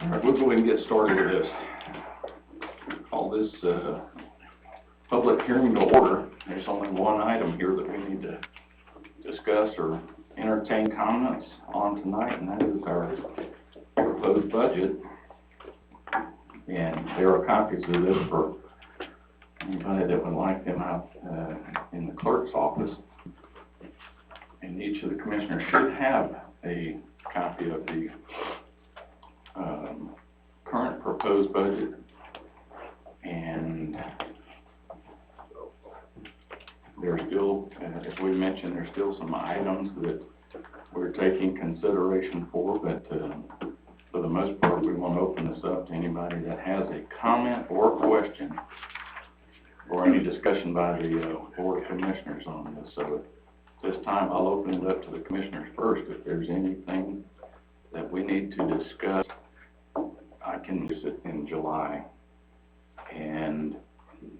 All right, we'll go ahead and get started with this. Call this public hearing to order. There's only one item here that we need to discuss or entertain comments on tonight, and that is our proposed budget. And there are copies of this for anybody that would like them out in the clerk's office. And each of the commissioners should have a copy of the current proposed budget. And there's still, as we mentioned, there's still some items that we're taking consideration for, but for the most part, we want to open this up to anybody that has a comment or question or any discussion by the Board of Commissioners on this. So at this time, I'll open it up to the commissioners first. If there's anything that we need to discuss, I can use it in July. And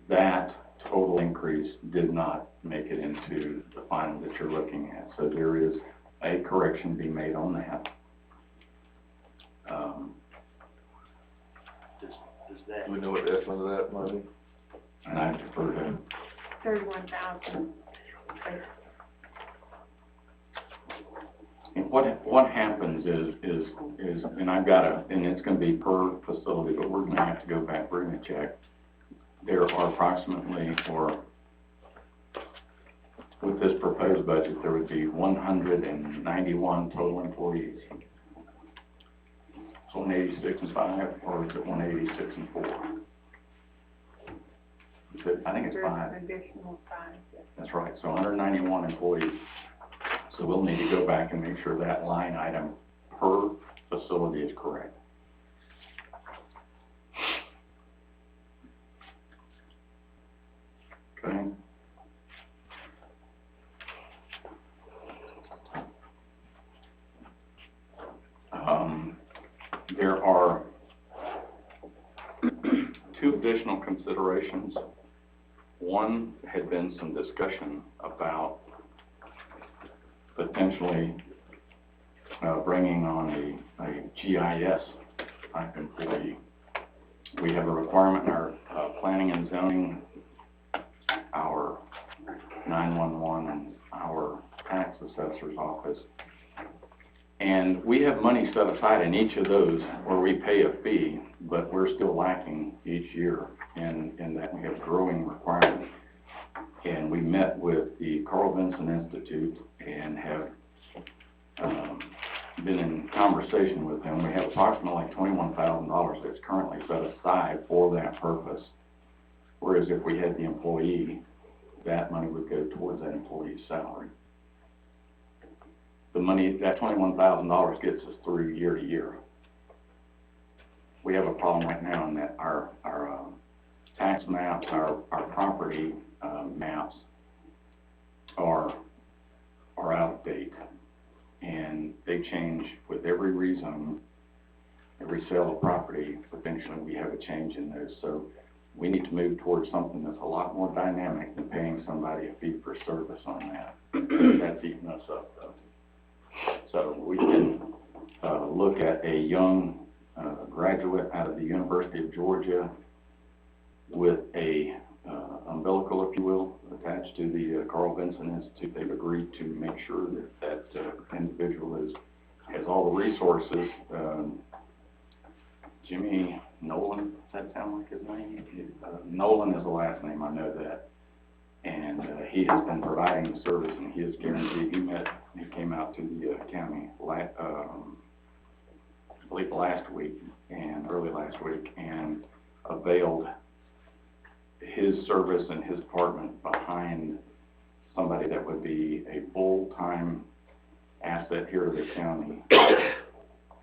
that total increase did not make it into the final that you're looking at. So there is a correction to be made on that. Do we know what the estimate of that money? And I defer to 31,000. and what happens is and I've got and it's going to be per facility, but we're going to have to go back. We're going to check. There are approximately, or with this proposed budget, there would be 191 total employees. It's 186 and 5, or is it 186 and 4? I think it's 5. Additional 5. Yes. That's right. So 191 employees. So we'll need to go back and make sure that line item per facility is correct. Okay. There are two additional considerations. One had been some discussion about potentially bringing on a GIS type employee. We have a requirement in our planning and zoning, our 911, and our tax assessor's office. And we have money set aside in each of those where we pay a fee, but we're still lacking each year in that we have growing requirements. And we met with the Carl Vinson Institute and have been in conversation with them. We have approximately $21,000 that's currently set aside for that purpose. Whereas if we had the employee, that money would go towards that employee's salary. The money, that $21,000 gets us through year to year. We have a problem right now in that our tax maps, our property maps are out of date, and they change with every rezone, every sale of property. Eventually, we have a change in those. So we need to move towards something that's a lot more dynamic than paying somebody a fee for service on that. That's eating us up, though. So we can look at a young graduate out of the University of Georgia with a umbilical, if you will, attached to the Carl Vinson Institute. They've agreed to make sure that individual has all the resources. Jimmy Nolan, does that sound like his name? Nolan is the last name, I know that. And he has been providing the service, and he is guaranteed. He came out to the county, I believe early last week, and availed his service and his department behind somebody that would be a full-time asset here to the county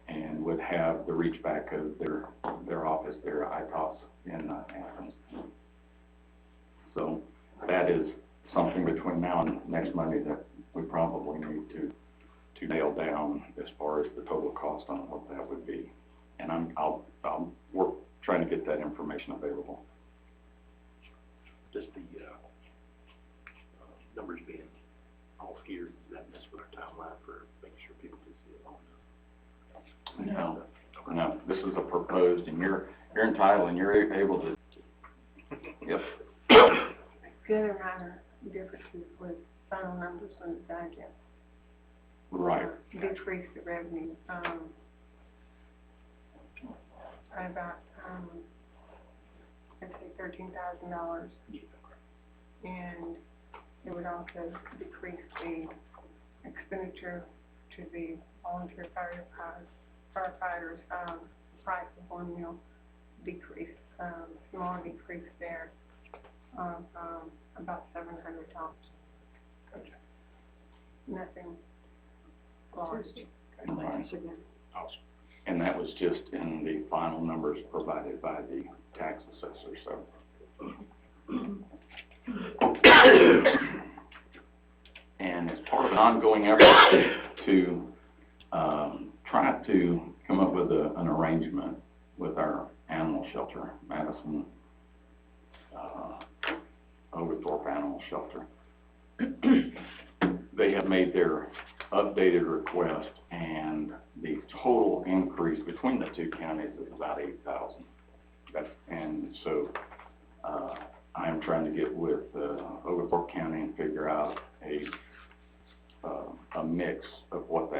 and would have the reach back of their office, their ITOS in Athens. So that is something between now and next Monday that we probably need to nail down as far as the total cost on what that would be. And I'll work trying to get that information available. Just the numbers being all geared, that mess with our timeline for making sure people can see it on No, this is is a proposed, and you're entitled and you're able to, yep. The other minor differences with final numbers on the digest. Right. Decrease the revenue, by about, I'd say $13,000. And it would also decrease the expenditure to the volunteer firefighters, price of 1 meal decrease, small decrease there of, about $700. Nothing large. Right. Awesome. And that was just in the final numbers provided by the tax assessor, so. And as part of an ongoing effort to try to come up with an arrangement with our animal shelter, Madison, Oglethorpe Animal Shelter. They have made their updated request, and the total increase between the two counties is about $8,000. And so I am trying to get with Oglethorpe County and figure out a mix of what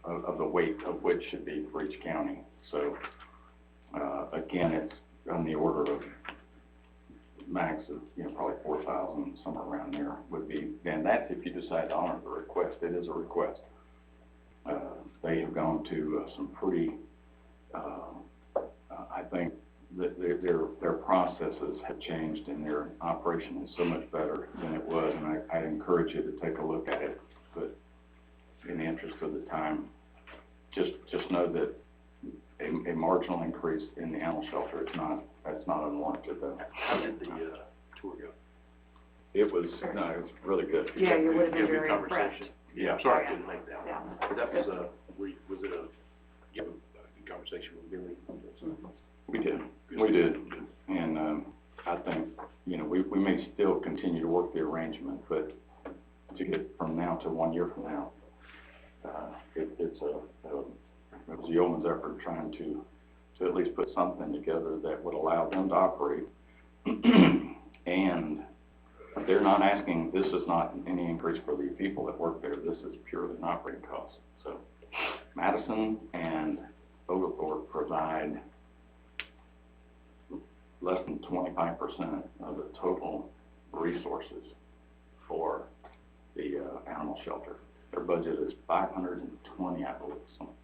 of the weight of which should be for each county. So again, it's on the order of max of, probably 4,000, somewhere around there would be, and that's if you decide to honor the request. It is a request. They have gone to some pretty, I think that their processes have changed and their operation is so much better than it was, and I'd encourage you to take a look at it. But in the interest of the time, just know that a marginal increase in the animal shelter is that's not unwarranted though. How did the tour go? It was really good. Yeah, you would have been You had a good very impressed. conversation. Yeah. Sorry I couldn't make that Yeah. one. But that was was it you have a good conversation with Billy? We did, and I think, we may still continue to work the arrangement, but to get from now to 1 year from now, it was a yeoman's effort trying to at least put something together that would allow them to operate. And they're not asking, this is not any increase for the people that work there, this is purely an operating cost. So Madison and Oglethorpe provide less than 25% of the total resources for the animal shelter. Their budget is $520, I believe.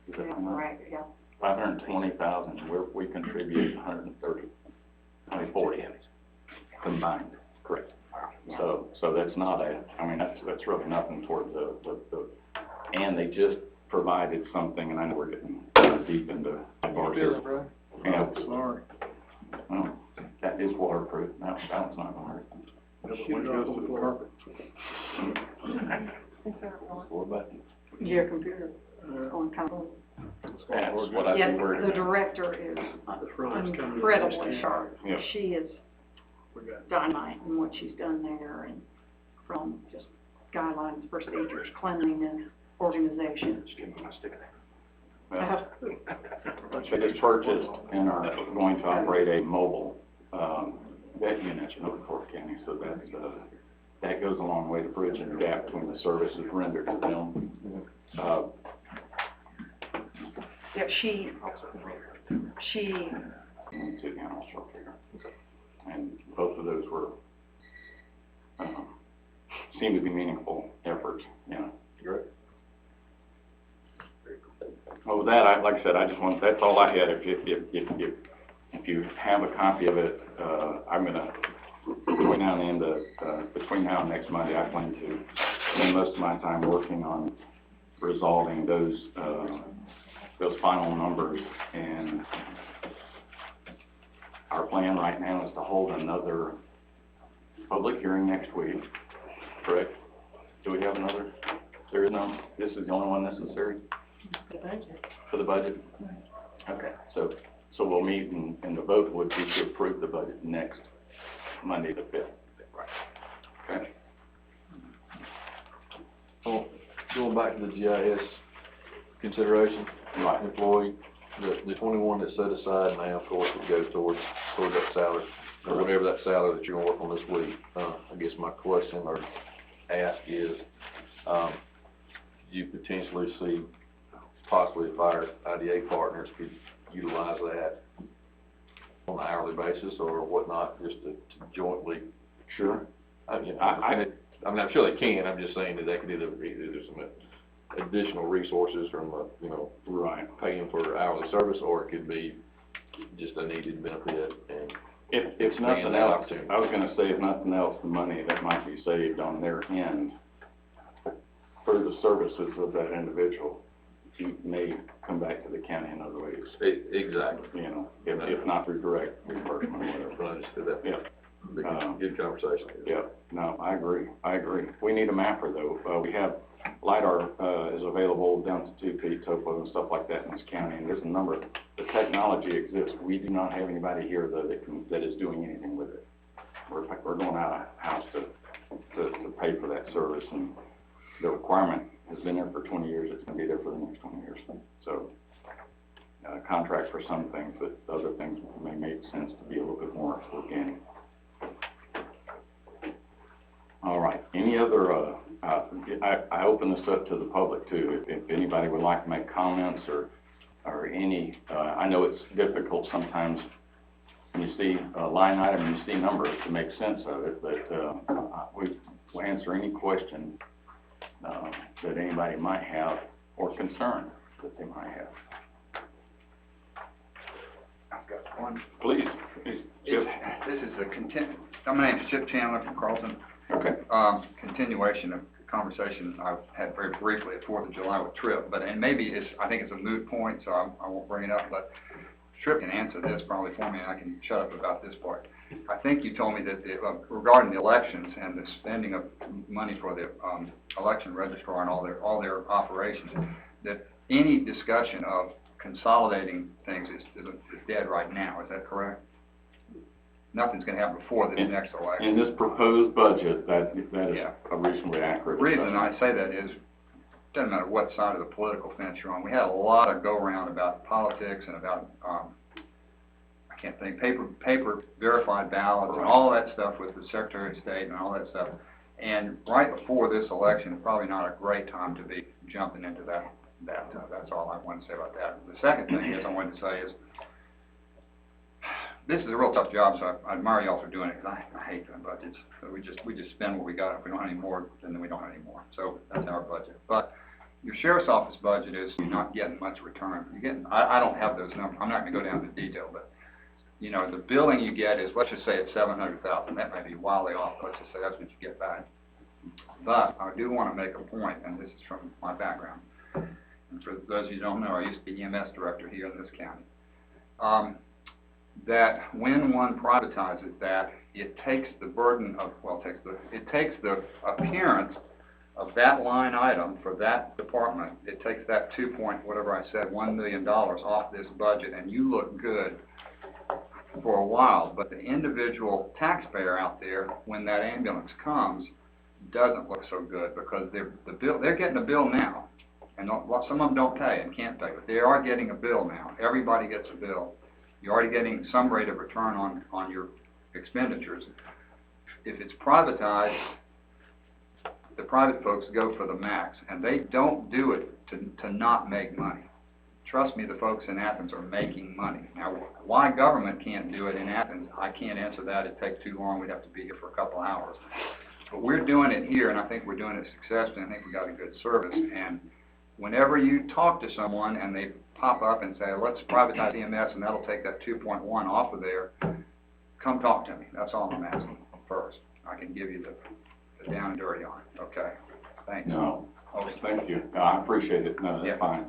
Is that Right, yeah. 520,000. We contribute 140 combined. Correct. Yeah. So that's not that's really nothing toward the and they just provided something, and I know we're getting deep into bars here. Yeah. Sorry. Oh, that is waterproof. No, that one's not gonna hurt. When it goes to the carpet. What button? Your computer on top. That's what I Yes, think we're. the director is incredibly sharp. Yeah. She is dynamite in what she's done there, and from just guidelines, procedures, cleanliness, organization. Just give me my stick there. They just purchased and are going to operate a mobile vet unit in Oglethorpe County, so that goes a long way to bridge the gap between the services rendered to them. Yeah, she And to the animal shelter. And both of those were, seem to be meaningful efforts, Great. Well, with that, like I said, that's all I had. If you have a copy of it, I'm gonna, between now and next Monday, I plan to spend most of my time working on resolving those final numbers. And our plan right now is to hold another public hearing next week, correct? Do we have another? There is none? This is the only one necessary? the budget. For the budget? Okay, so we'll meet and the vote would be to approve the budget next Monday the 5th. Right. Okay? Well, going back to the GIS consideration, Right. employee, The 21 that's set aside now, of course, would go towards that salary, or whatever that salary that you're gonna work on this week. I guess my question or ask is, you potentially see possibly if our IDA partners could utilize that on an hourly basis or whatnot, just to jointly. Sure. I mean, I'm sure they can, I'm just saying that they could either some additional resources from, Right. paying for hourly service, or it could be just a needed benefit and. If nothing that else, opportunity. I was gonna say, if nothing else, the money that might be saved on their end for the services of that individual, you may come back to the county in other ways, Exactly. if not through direct reimbursement or whatever. I understood that. Yeah. Be good conversation. Yeah, no, I agree. We need a mapper though. We have LiDAR, is available down to 2 feet, topo and stuff like that in this county, and there's a number, the technology exists. We do not have anybody here that is doing anything with it. We're going out of house to pay for that service, and the requirement has been there for 20 years. It's gonna be there for the next 20 years. So, contract for some things, but other things may make sense to be a little bit more organic. All right, any other, I open this up to the public too. If anybody would like to make comments or any, I know it's difficult sometimes when you see a line item and you see numbers to make sense of it, but we'll answer any question that anybody might have or concern that they might have. I've got one. Please, Chip. This is my name's Chip Chandler from Carlton. Okay. Continuation of conversation I've had very briefly at 4th of July with Tripp, and maybe I think it's a moot point, so I won't bring it up, but Tripp can answer this probably for me, and I can shut up about this part. I think you told me that regarding the elections and the spending of money for the election registrar and all their operations, that any discussion of consolidating things is dead right now. Is that correct? Nothing's going to happen before the next election. In this proposed budget, that is Yeah. a reasonably accurate. The reason I say that is, it doesn't matter what side of the political fence you're on. We had a lot of go-around about politics and about, I can't think, paper verified ballots and all that stuff with the Secretary of State and all that stuff. And right before this election, probably not a great time to be jumping into that. That's all I wanted to say about that. The second thing I wanted to say is, this is a real tough job, so I admire y'all for doing it, because I hate doing budgets. So we just spend what we got. If we don't have any more, then we don't have any more. So that's our budget. But your sheriff's office budget is not getting much return. You're getting, I don't have those numbers. I'm not going to go down to detail, but the billing you get is, let's just say it's $700,000. That may be wildly off. Let's just say that's what you get back. But I do want to make a point, and this is from my background. And for those of you who don't know, I used to be EMS director here in this county. That when one privatizes that, it takes the burden of, it takes the appearance of that line item for that department. It takes that $1 million off this budget, and you look good for a while. But the individual taxpayer out there, when that ambulance comes, doesn't look so good, because they're getting a bill now, and some of them don't pay and can't pay, but they are getting a bill now. Everybody gets a bill. You're already getting some rate of return on your expenditures. If it's privatized, the private folks go for the max, and they don't do it to not make money. Trust me, the folks in Athens are making money. Now, why government can't do it in Athens, I can't answer that. It'd take too long. We'd have to be here for a couple hours. But we're doing it here, and I think we're doing it successfully. I think we got a good service. And whenever you talk to someone and they pop up and say, let's privatize EMS and that'll take that 2.1 off of there, come talk to me. That's all I'm asking first. I can give you the down and dirty on it. Okay, thanks. No, thank you. No, I appreciate it. No, that's fine.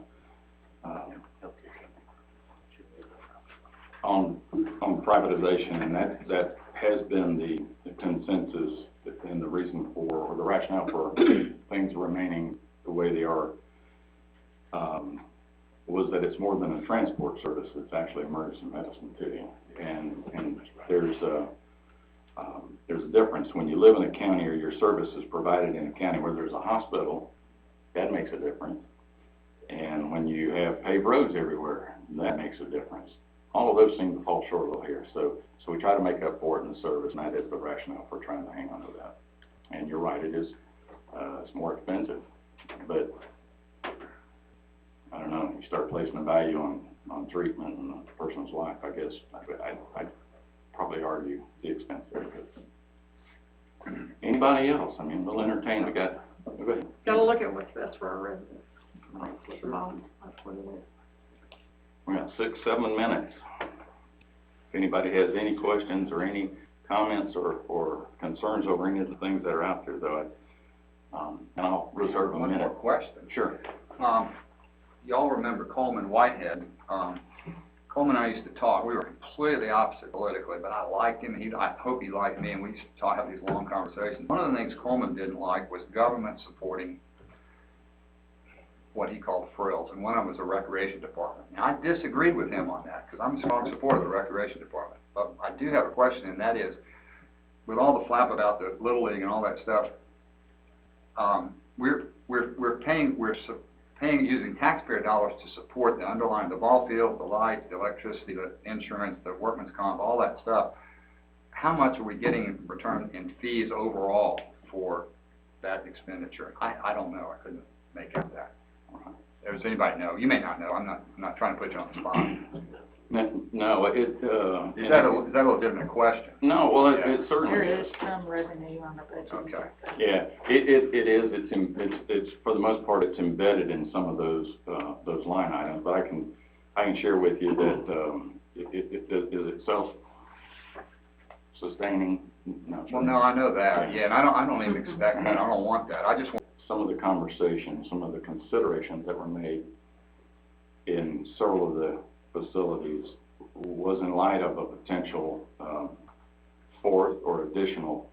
On privatization, and that has been the consensus and the reason for, or the rationale for things remaining the way they are, was that it's more than a transport service. It's actually emergency medicine too. And there's a difference when you live in a county or your service is provided in a county where there's a hospital. That makes a difference. And when you have paved roads everywhere, that makes a difference. All of those seem to fall short a little here, so we try to make up for it in the service, and that is the rationale for trying to hang on to that. And you're right, it is, it's more expensive, but I don't know, you start placing a value on treatment and a person's life, I guess, I'd probably argue the expense there, but anybody else? I mean, we'll entertain, go ahead. Gotta look at what's best for our residents. That's the bottom, that's what it is. We got 6-7 minutes. If anybody has any questions or any comments or concerns over any of the things that are out there, though, and I'll reserve a One minute. more question. Sure. Y'all remember Coleman Whitehead? Coleman and I used to talk. We were completely opposite politically, but I liked him. I hope he liked me, and we used to have these long conversations. One of the things Coleman didn't like was government supporting what he called frills, and one of them was the recreation department. Now, I disagreed with him on that, because I'm a strong supporter of the recreation department. But I do have a question, and that is, with all the flap about the Little League and all that stuff, we're paying using taxpayer dollars to support the underlying, the ball field, the lights, the electricity, the insurance, the workman's comp, all that stuff. How much are we getting in return in fees overall for that expenditure? I don't know. I couldn't make out that. Does anybody know? You may not know. I'm not trying to put you on the spot. No, Is that a legitimate question? No, well, it certainly There is. is some revenue on the budget. Okay. Yeah, it is. It's for the most part, it's embedded in some of those line items. But I can share with you that is it self-sustaining? No. Well, no, I know that. Yeah, and I don't even expect that. I don't want that. I just want. Some of the conversations, some of the considerations that were made in several of the facilities was in light of a potential fourth or additional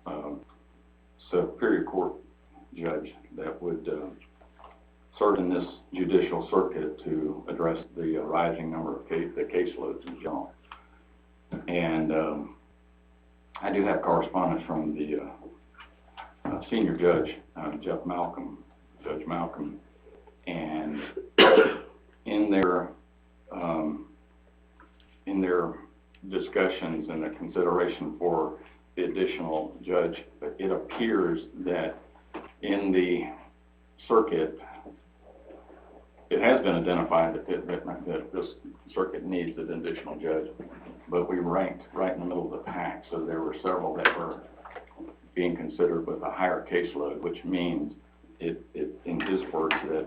Superior Court judge that would serve in this judicial circuit to address the rising number of the caseloads in general. And I do have correspondence from the senior judge, Judge Malcolm, and in their discussions and the consideration for the additional judge, it appears that in the circuit, it has been identified that this circuit needs an additional judge, but we ranked right in the middle of the pack, so there were several that were being considered with a higher caseload, which means in his words that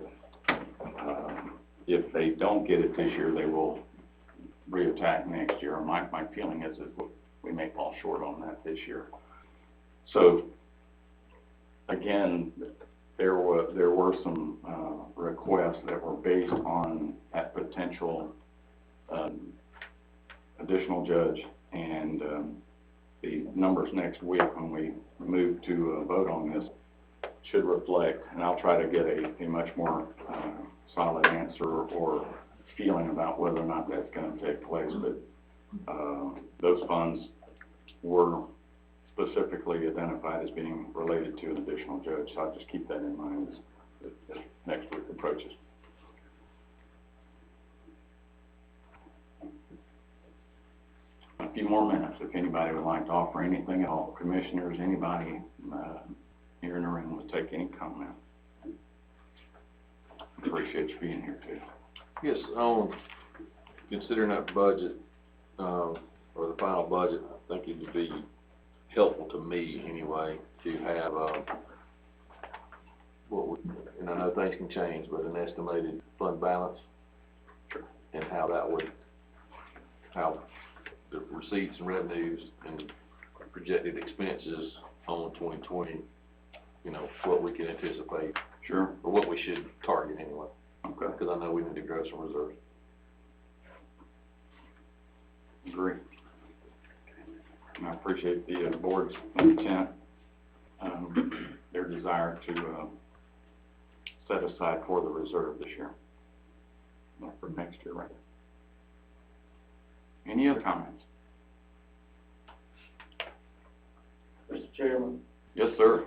if they don't get it this year, they will reattack next year. My feeling is that we may fall short on that this year. So again, there were some requests that were based on that potential additional judge, and the numbers next week when we move to vote on this should reflect, and I'll try to get a much more solid answer or feeling about whether or not that's going to take place. But those funds were specifically identified as being related to an additional judge, so I'll just keep that in mind as next week approaches. A few more minutes if anybody would like to offer anything at all. Commissioners, anybody here in the room would take any comment. Appreciate you being here too. Yes, considering that budget, or the final budget, I think it would be helpful to me anyway to have and I know things can change, but an estimated fund balance and how the receipts and revenues and projected expenses on 2020, what we can anticipate. Sure. Or what we should target anyway. Okay. Because I know we need to grow some reserves. Agree. And I appreciate the board's intent, their desire to set aside for the reserve this year, not for next year, right? Any other comments? Mr. Chairman, Yes, sir.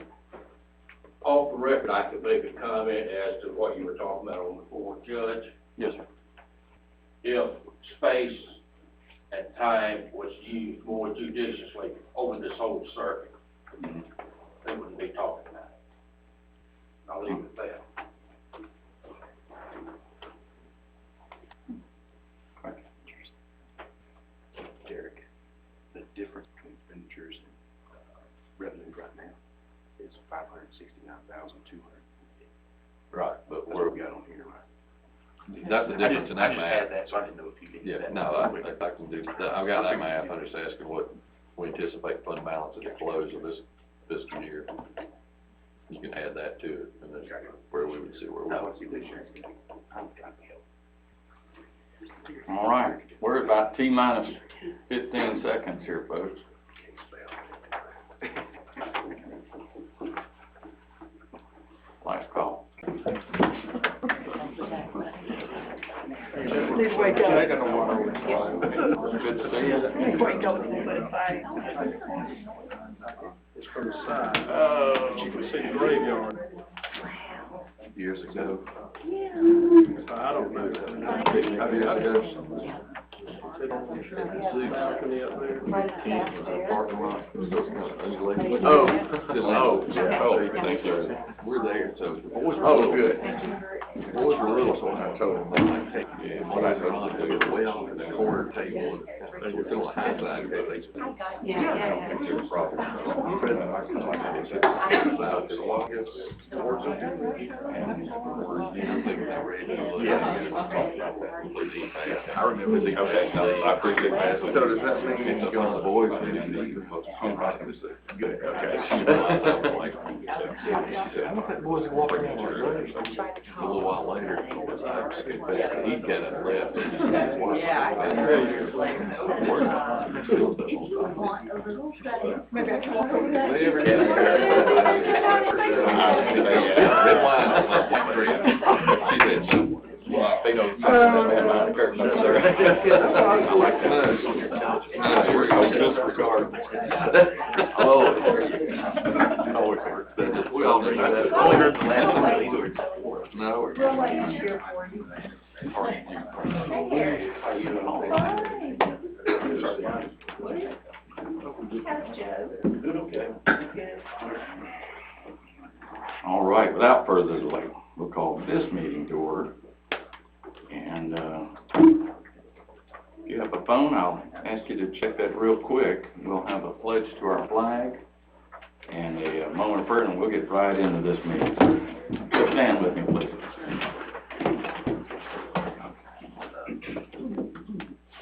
off the record, I could make a comment as to what you were talking about on the fourth judge. Yes, sir. if space and time was used more judiciously over this whole circuit, they wouldn't be talking about it. I'll leave it at that. Derek, the difference between expenditures and revenues right now is $569,200. Right, but That's we're, what we got on here, right? that's the difference in that I just math. had that, so I didn't know if you needed Yeah, that. no, I can do, I've got that math, I'm just asking what we anticipate fund balance at the close of this fiscal year. You can add that to it, and then where we would see where we're. No, it's this year. I'm trying to help. All right, we're about T-minus 15 seconds here, folks. Last call. Please wake up. Good to see you. Wake up and put it back. It's from the side. You can see the graveyard. Years ago. I don't know. How many years ago? Zoo company up there. Parking lot, so it's kind of undulating. Oh, Thank you. We're there, so. Oh, good. Boys were little, so I told them, like, hey, yeah, what I put on, they were way off in the corner table, they were still a high side, but they. I don't think there's a problem. I remember the. Okay, no, I appreciate that. So does that mean it's going to the boys, and then the home right, good, okay. I want that boys to walk around. A little while later, he kind of left. Maybe I can walk over there. They know. I like that. Disregard. Oh. We all do that. I only heard the last one. No. We'll wait here for you. All right, without further delay, we'll call this meeting to order. And, if you have a phone, I'll ask you to check that real quick. We'll have a pledge to our flag and a moment of prayer, and we'll get right into this meeting. So stand with me, please.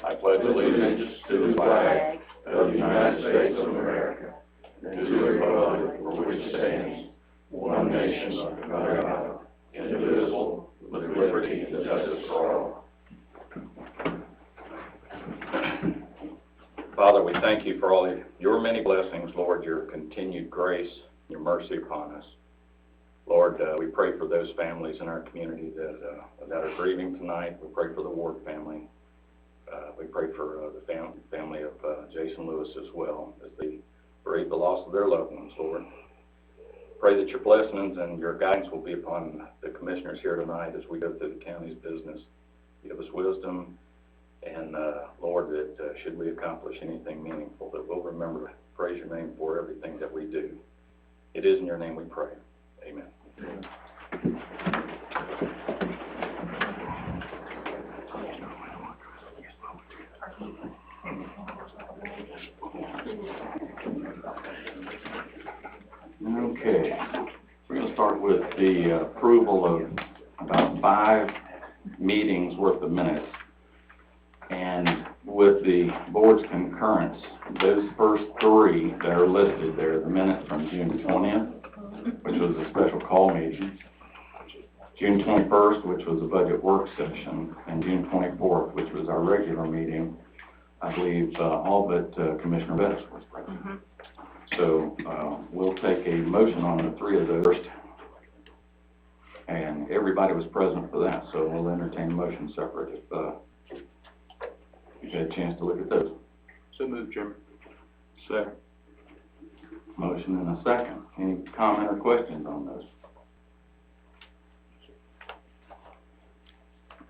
I pledge allegiance to the flag of the United States of America and to the republic for which it stands, one nation under God, indivisible, with liberty and justice for all. Father, we thank you for all your many blessings, Lord, your continued grace, your mercy upon us. Lord, we pray for those families in our community that are grieving tonight. We pray for the Ward family. We pray for the family of Jason Lewis as well, as they bereave the loss of their loved ones, Lord. Pray that your blessings and your guidance will be upon the commissioners here tonight as we go through the county's business. Give us wisdom, and Lord, that should we accomplish anything meaningful, that we'll remember to praise your name for everything that we do. It is in your name we pray. Amen. Okay, we're going to start with the approval of about 5 meetings worth of minutes. And with the board's concurrence, those first 3 that are listed there, the minutes from June 20th, which was a special call meeting, June 21st, which was a budget work session, and June 24th, which was our regular meeting, I believe all but Commissioner Bettis was present. Mm-hmm. So we'll take a motion on the 3 of those first. And everybody was present for that, so we'll entertain a motion separate if you've had a chance to look at those. So moved, Chairman. Second. Motion and a second. Any comment or questions on those?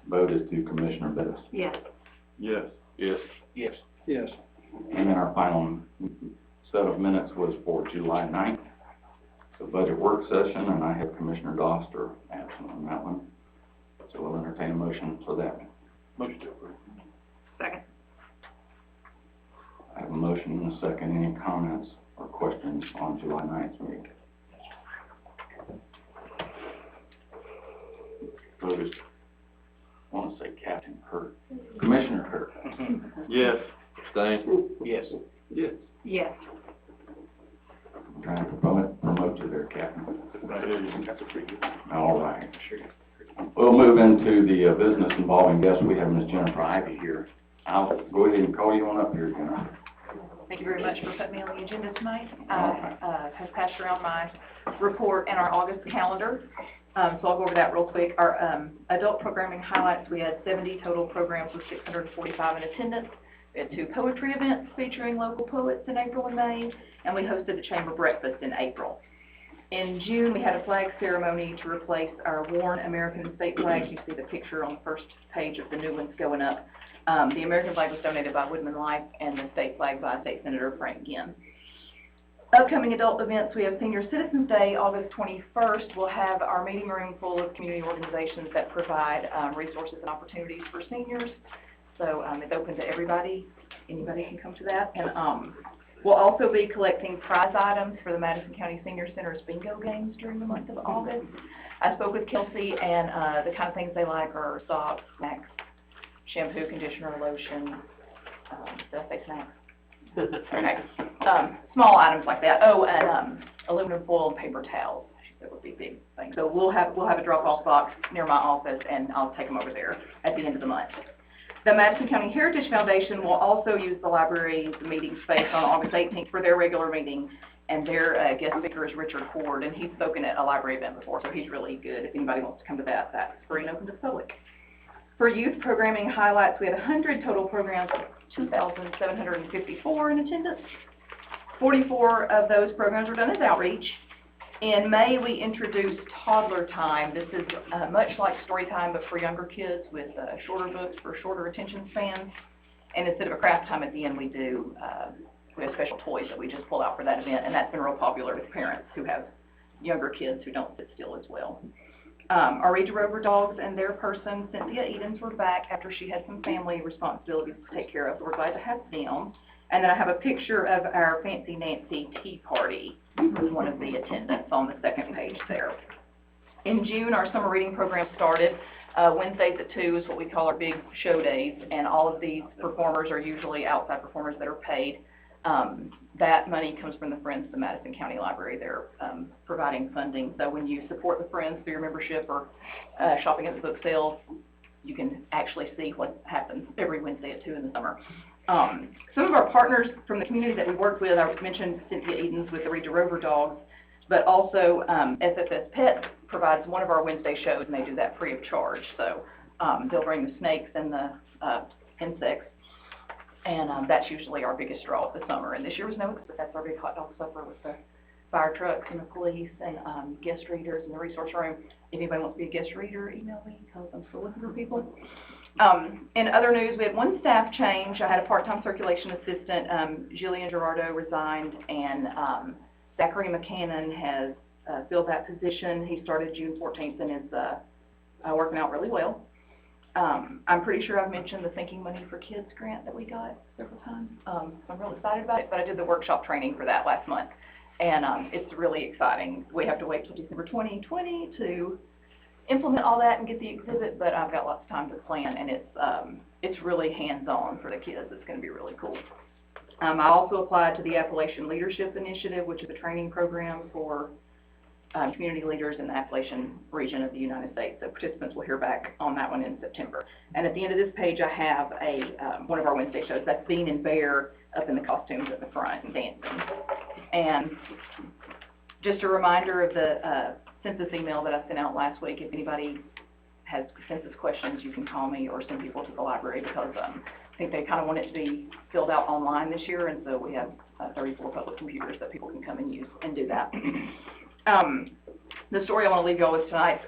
vote is to Commissioner Bettis. Yes. Yes. Yes. Yes. Yes. And then our final set of minutes was for July 9th, the budget work session, and I have Commissioner Doster absent on that one. So we'll entertain a motion for that. Motion to approve. Second. I have a motion and a second. Any comments or questions on July 9th meeting? Vote is, I want to say Captain Kirk, Commissioner Kirk. Yes. Abstain? Yes. Yes. Yes. I'm trying to promote you there, Captain. That's a pretty good. All right. Sure. We'll move into the business involving guests. We have Ms. Jennifer Ivy here. I'll go ahead and call you on up here, Jennifer. Thank you very much for putting me on the agenda tonight. Okay. I have passed around my report and our August calendar, so I'll go over that real quick. Our adult programming highlights, we had 70 total programs with 645 in attendance. We had 2 poetry events featuring local poets in April and May, and we hosted the chamber breakfast in April. In June, we had a flag ceremony to replace our worn American state flags. You see the picture on the first page of the new ones going up. The American flag was donated by Woodman Life and the state flag by State Senator Frank Ginn. Upcoming adult events, we have Senior Citizens Day, August 21st. We'll have our meeting room full of community organizations that provide resources and opportunities for seniors. So it's open to everybody. Anybody can come to that. And we'll also be collecting prize items for the Madison County Senior Center's bingo games during the month of August. I spoke with Kelsey, and the kind of things they like are socks, snacks, shampoo, conditioner, lotion, did I say snacks? Okay. Small items like that. Oh, and aluminum foil and paper towels. That would be big things. So we'll have a drop-off box near my office, and I'll take them over there at the end of the month. The Madison County Heritage Foundation will also use the library's meeting space on August 18th for their regular meeting, and their guest speaker is Richard Ford, and he's spoken at a library event before, so he's really good. If anybody wants to come to that, that's free and open to the public. For youth programming highlights, we had 100 total programs, 2,754 in attendance. 44 of those programs were done as outreach. In May, we introduced Toddler Time. This is much like story time, but for younger kids with shorter books for shorter attention spans. And instead of a craft time at the end, we have special toys that we just pull out for that event, and that's been real popular with parents who have younger kids who don't sit still as well. Our Read to Rover dogs and their person, Cynthia Edens, were back after she had some family responsibilities to take care of, so we're glad to have them. And then I have a picture of our Fancy Nancy tea party with one of the attendants on the second page there. In June, our summer reading program started. Wednesdays at 2 is what we call our big show days, and all of these performers are usually outside performers that are paid. That money comes from the Friends of the Madison County Library. They're providing funding. So when you support the Friends through your membership or shopping at the book sales, you can actually see what happens every Wednesday at 2 in the summer. Some of our partners from the community that we work with, I mentioned Cynthia Edens with the Read to Rover dogs, but also SFS Pets provides one of our Wednesday shows, and they do that free of charge. So they'll bring the snakes and the insects. And that's usually our biggest draw of the summer. And this year was no exception. That's our big hot dog supper with the fire trucks and the police and guest readers in the resource room. If anybody wants to be a guest reader, email me because I'm still looking for people. In other news, we had one staff change. I had a part-time circulation assistant. Jillian Gerardo resigned, and Zachary McCannon has filled that position. He started June 14th and is working out really well. I'm pretty sure I've mentioned the Thinking Money for Kids grant that we got several times. So I'm really excited about it, but I did the workshop training for that last month, and it's really exciting. We have to wait till December 2020 to implement all that and get the exhibit, but I've got lots of time to plan, and it's really hands-on for the kids. It's going to be really cool. I also applied to the Appalachian Leadership Initiative, which is a training program for community leaders in the Appalachian region of the United States. So participants will hear back on that one in September. And at the end of this page, I have one of our Wednesday shows. That's Bean and Bear up in the costumes at the front and dancing. And just a reminder of the census email that I sent out last week. If anybody has census questions, you can call me or send people to the library, because I think they kind of want it to be filled out online this year, and so we have 34 public computers that people can come and use and do that. The story I want to leave y'all with tonight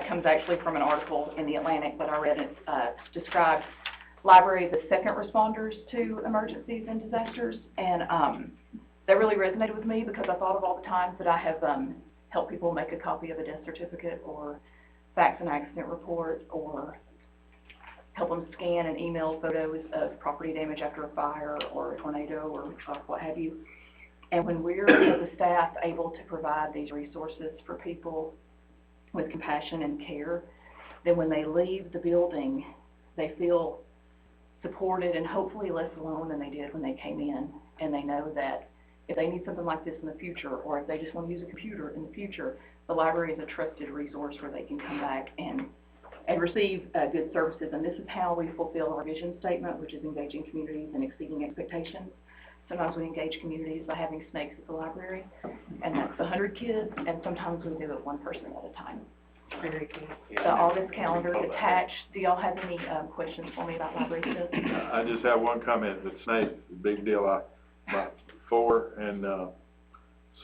comes actually from an article in the Atlantic that I read. It described libraries as second responders to emergencies and disasters, and that really resonated with me because I thought of all the times that I have helped people make a copy of a death certificate or fax an accident report or help them scan and email photos of property damage after a fire or a tornado or what have you. And when we're, as a staff, able to provide these resources for people with compassion and care, then when they leave the building, they feel supported and hopefully less alone than they did when they came in. And they know that if they need something like this in the future, or if they just want to use a computer in the future, the library is a trusted resource where they can come back and receive good services. And this is how we fulfill our vision statement, which is engaging communities and exceeding expectations. Sometimes we engage communities by having snakes at the library, and that's 100 kids, and sometimes we do it one person at a time. Very good. The August calendar is attached. Do y'all have any questions for me about library stuff? I just have one comment. The snake, big deal. My 4 and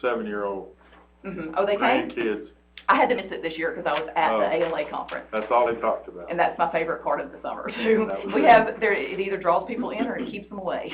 7-year-old Oh, they came? grandkids, I had to miss it this year because I was at the ALA conference. that's all they talked about. And that's my favorite part of the summer too. That was We it. have, it either draws people in or it keeps them away.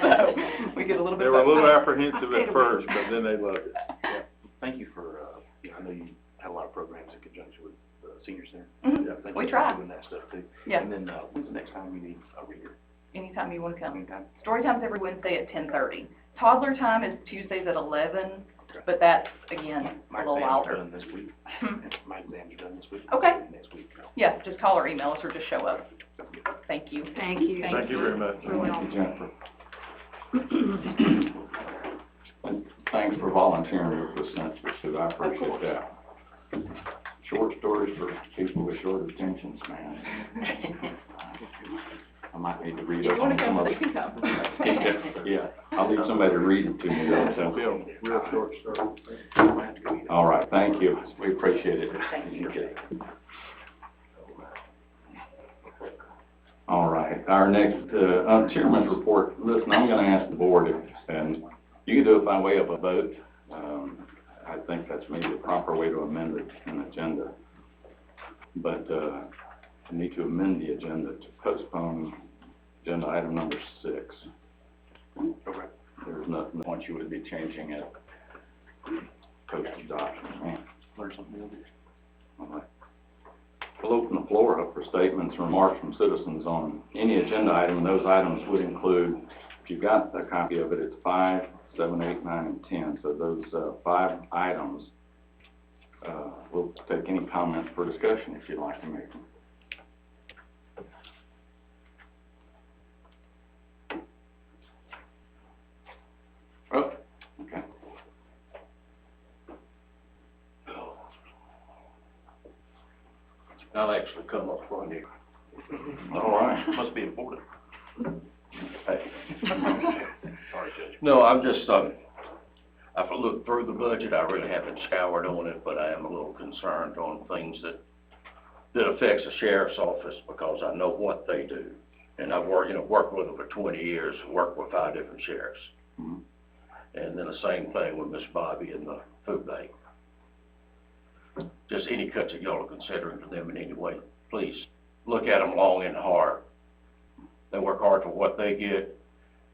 So, we get a little bit They of were a both. little apprehensive at first, but then they loved it. Yeah. Thank you for, I know you had a lot of programs in conjunction with the senior center. Mhm. Yeah, thank We you try. for doing that stuff too. Yeah. And then, when's the next time we need a reader? Anytime you want to come. Anytime? Story time's every Wednesday at 10:30. Toddler time is Tuesdays at 11, but that's, again, a My little exams are wilder. done this week. Hmm. My exams are done this week. Okay. Next week. Yeah, just call or email us or just show up. Thank you. Thank you. Thank you very much. Thank you, Jennifer. And thanks for volunteering with the census, too. I appreciate that. Short stories for people with short attention spans. I might need to read If up you want on to some come, of you it. can come. Yeah, I'll need somebody to read it to me, though, so. Real short story. All right, thank you. We appreciate it. Thank you. Okay. All right, our next, chairman's report. Listen, I'm gonna ask the board if, and you can do it by way of a vote. I think that's maybe the proper way to amend an agenda. But, I need to amend the agenda to postpone agenda item number 6. Okay. There's nothing, once you would be changing it post-adoption. Man, Learn something new. all right. We'll open the floor up for statements and remarks from citizens on any agenda item. Those items would include, if you've got a copy of it, it's 5, 7, 8, 9, and 10. So those 5 items, we'll take any comments for discussion if you'd like to make them. Oh, okay. I'll actually come up front here. All right. Must be important. Hey. Sorry, Judge. No, I'm just, I've looked through the budget, I really haven't scoured on it, but I am a little concerned on things that affects the sheriff's office, because I know what they do. And I've worked with them for 20 years, worked with 5 different sheriffs. Mhm. And then the same thing with Miss Bobby in the food bank. Just any cuts that y'all are considering for them in any way, please, look at them long and hard. They work hard for what they get,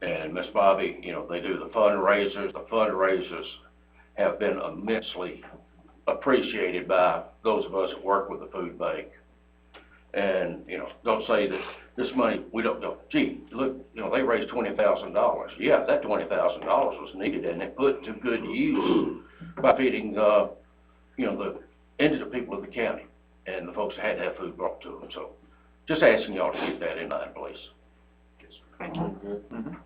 and Miss Bobby, they do the fundraisers. The fundraisers have been immensely appreciated by those of us that work with the food bank. And, don't say that this money, we don't know, gee, look, they raised $20,000. Yeah, that $20,000 was needed, and it put to good use by feeding, the indigent people of the county and the folks that had to have food brought to them. So just asking y'all to keep that in mind, please. Thank you. Mhm.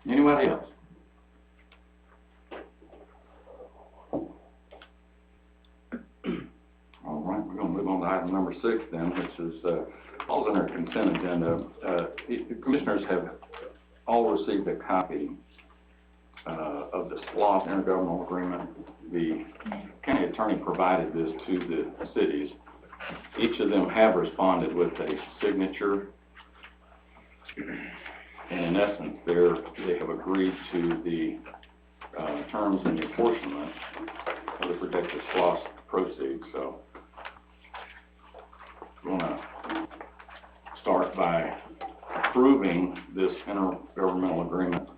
Anybody else? All right, we're gonna move on to item number 6 then, which is, falls under consent agenda. The commissioners have all received a copy, of the SLOSS intergovernmental agreement. The county attorney provided this to the cities. Each of them have responded with a signature. And in essence, they have agreed to the terms and apportionment of the projected SPOS proceeds, so we want to start by approving this intergovernmental agreement,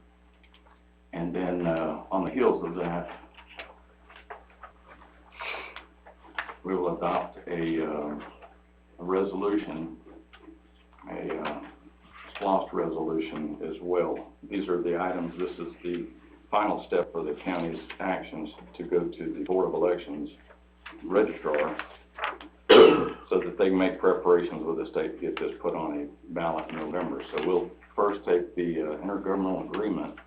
and then on the heels of that, we will adopt a resolution, a SPOS resolution as well. These are the items. This is the final step for the county's actions to go to the Board of Elections registrar so that they can make preparations with the state to get this put on a ballot in November. So we'll first take the intergovernmental agreement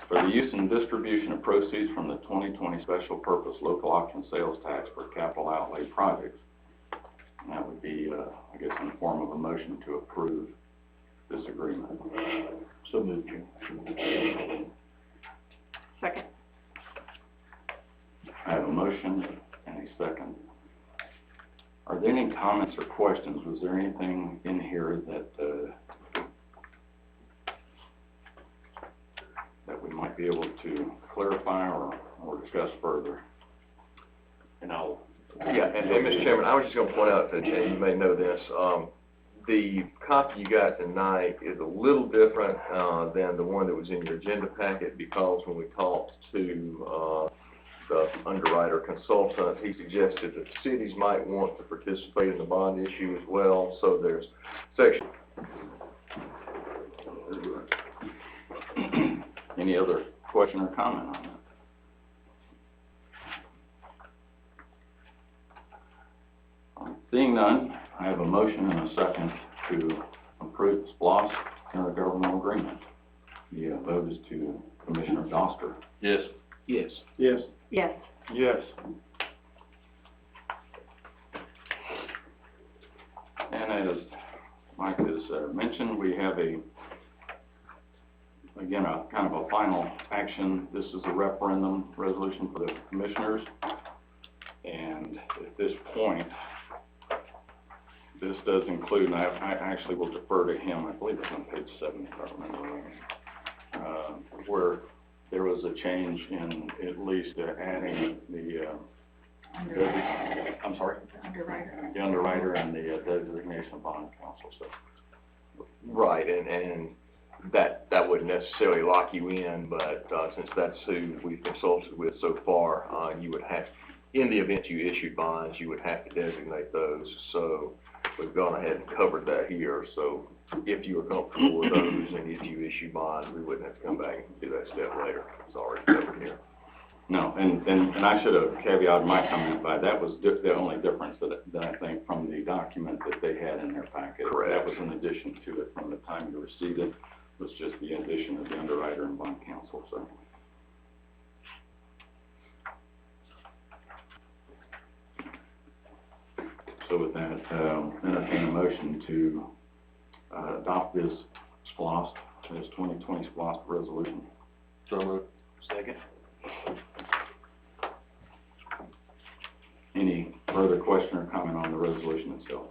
for the use and distribution of proceeds from the 2020 special purpose local option sales tax for capital outlay projects. And that would be, I guess, in the form of a motion to approve this agreement. So moved, Jim. Second. I have a motion and a second. Are there any comments or questions? Was there anything in here that we might be able to clarify or discuss further? And Mr. Chairman, I was just gonna point out that, and you may know this, the copy you got tonight is a little different, than the one that was in your agenda packet, because when we talked to, the underwriter consultant, he suggested that cities might want to participate in the bond issue as well, so there's section. Any other question or comment on that? Seeing none, I have a motion and a second to approve the SPOS intergovernmental agreement. The vote is to Commissioner Doster. Yes. Yes. Yes. Yes. Yes. And as Mike has mentioned, we have again, a kind of a final action. This is a referendum resolution for the commissioners. And at this point, this does include, and I actually will defer to him, I believe it's on page 7, if I remember right, where there was a change in at least adding the, I'm sorry? Underwriter. The underwriter and the designation of bond counsel, so. Right, and that wouldn't necessarily lock you in, but, since that's who we've consulted with so far, you would have, in the event you issued bonds, you would have to designate those. So we've gone ahead and covered that here. So if you were comfortable with those and if you issue bonds, we wouldn't have to come back and do that step later. It's already covered here. No, and I should have caveated my comment by that was the only difference that I think from the document that they had in their packet. Correct. That was in addition to it from the time you received it, was just the addition of the underwriter and bond counsel, so. So with that, entertain a motion to adopt this SPOS, this 2020 SPOS resolution. So moved. Second. Any further question or comment on the resolution itself?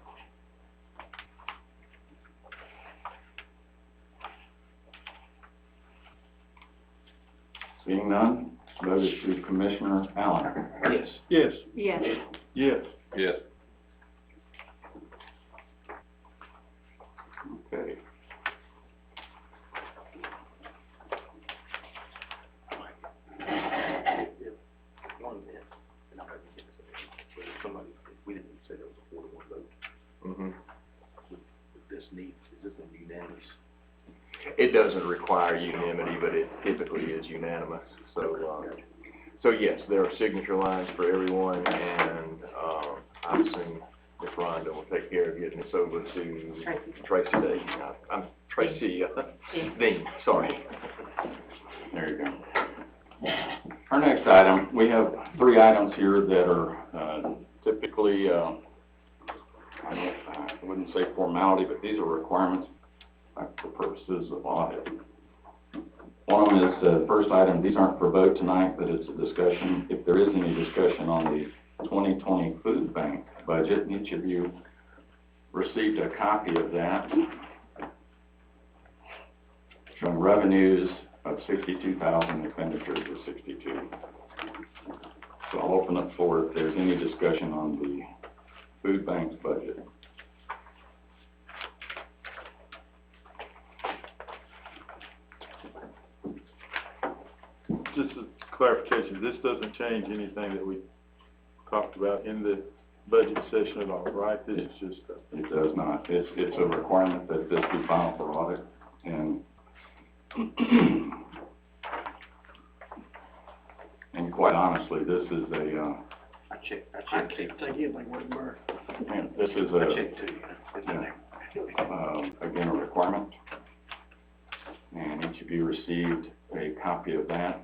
Seeing none, vote is to Commissioner Allen. Yes. Yes. Yes. Yes. Yes. Okay. One minute, and I'm gonna get somebody, we didn't say there was a 4-to-1 vote. Mm-hmm. With this need, is this a unanimous? It doesn't require unanimity, but it typically is unanimous. So yes, there are signature lines for everyone, and I assume Ms. Rhonda will take care of getting this over to Tracy Dean. I'm Tracy Dean, sorry. There you go. Our next item, we have 3 items here that are typically, I wouldn't say formality, but these are requirements for purposes of audit. One of them is the first item. These aren't for vote tonight, but it's a discussion. If there is any discussion on the 2020 food bank budget, each of you received a copy of that, showing revenues, of 62,000, expenditures of 62. So I'll open up for if there's any discussion on the food bank's budget. Just a clarification, this doesn't change anything that we talked about in the budget session at all, right? This is just, It does not. It's a requirement that this be filed for audit, and and quite honestly, this is a, I checked too. Thank you, like, what it were. and this is I a, checked too, it's in there. again, a requirement. And each of you received a copy of that.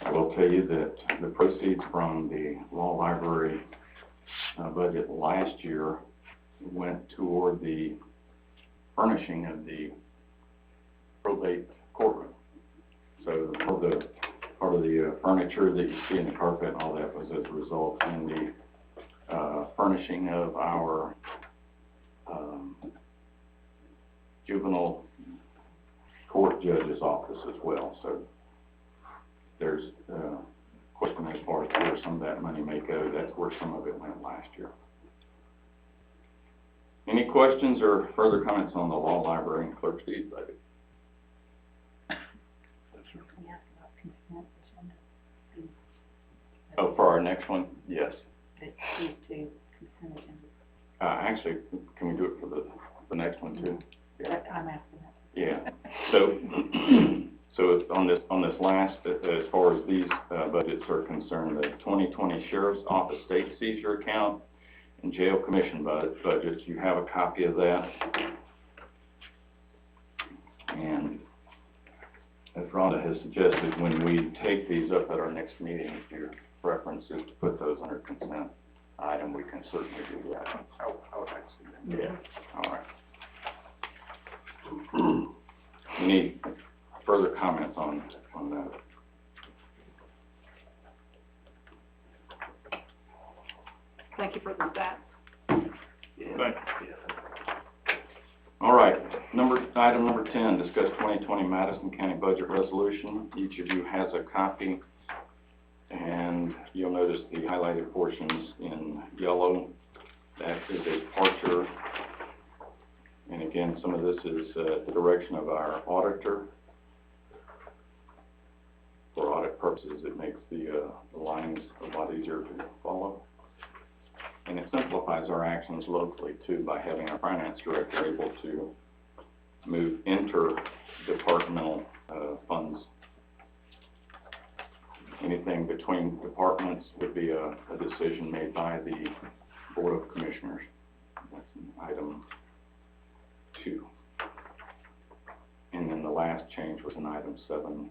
I will tell you that the proceeds from the law library budget last year went toward the furnishing of the probate courtroom. So part of the furniture that you see in the carpet and all that was as a result in the furnishing of our juvenile court judge's office as well. So there's a question as far as where some of that money may go. That's where some of it went last year. Any questions or further comments on the law library and clerk's deed budget? Oh, for our next one? Yes. Actually, can we do it for the next one too? Yeah. I'm asking that. Yeah. So, so on this last, as far as these budgets are concerned, the 2020 Sheriff's Office State Seizure Account and Jail Commission budgets, you have a copy of that. And as Rhonda has suggested, when we take these up at our next meeting, if your preference is to put those under consent item, we can certainly do that. I would like to see that. Yeah. All right. Any further comments on that? Thank you for that. thank All right, item number 10, discuss 2020 Madison County Budget Resolution. Each of you has a copy, and you'll notice the highlighted portions in yellow. That is a departure. And again, some of this is the direction of our auditor. For audit purposes, it makes the lines a lot easier to follow. And it simplifies our actions locally too, by having our finance director able to move inter-departmental funds. Anything between departments would be a decision made by the Board of Commissioners. That's item 2. And then the last change was in item 7.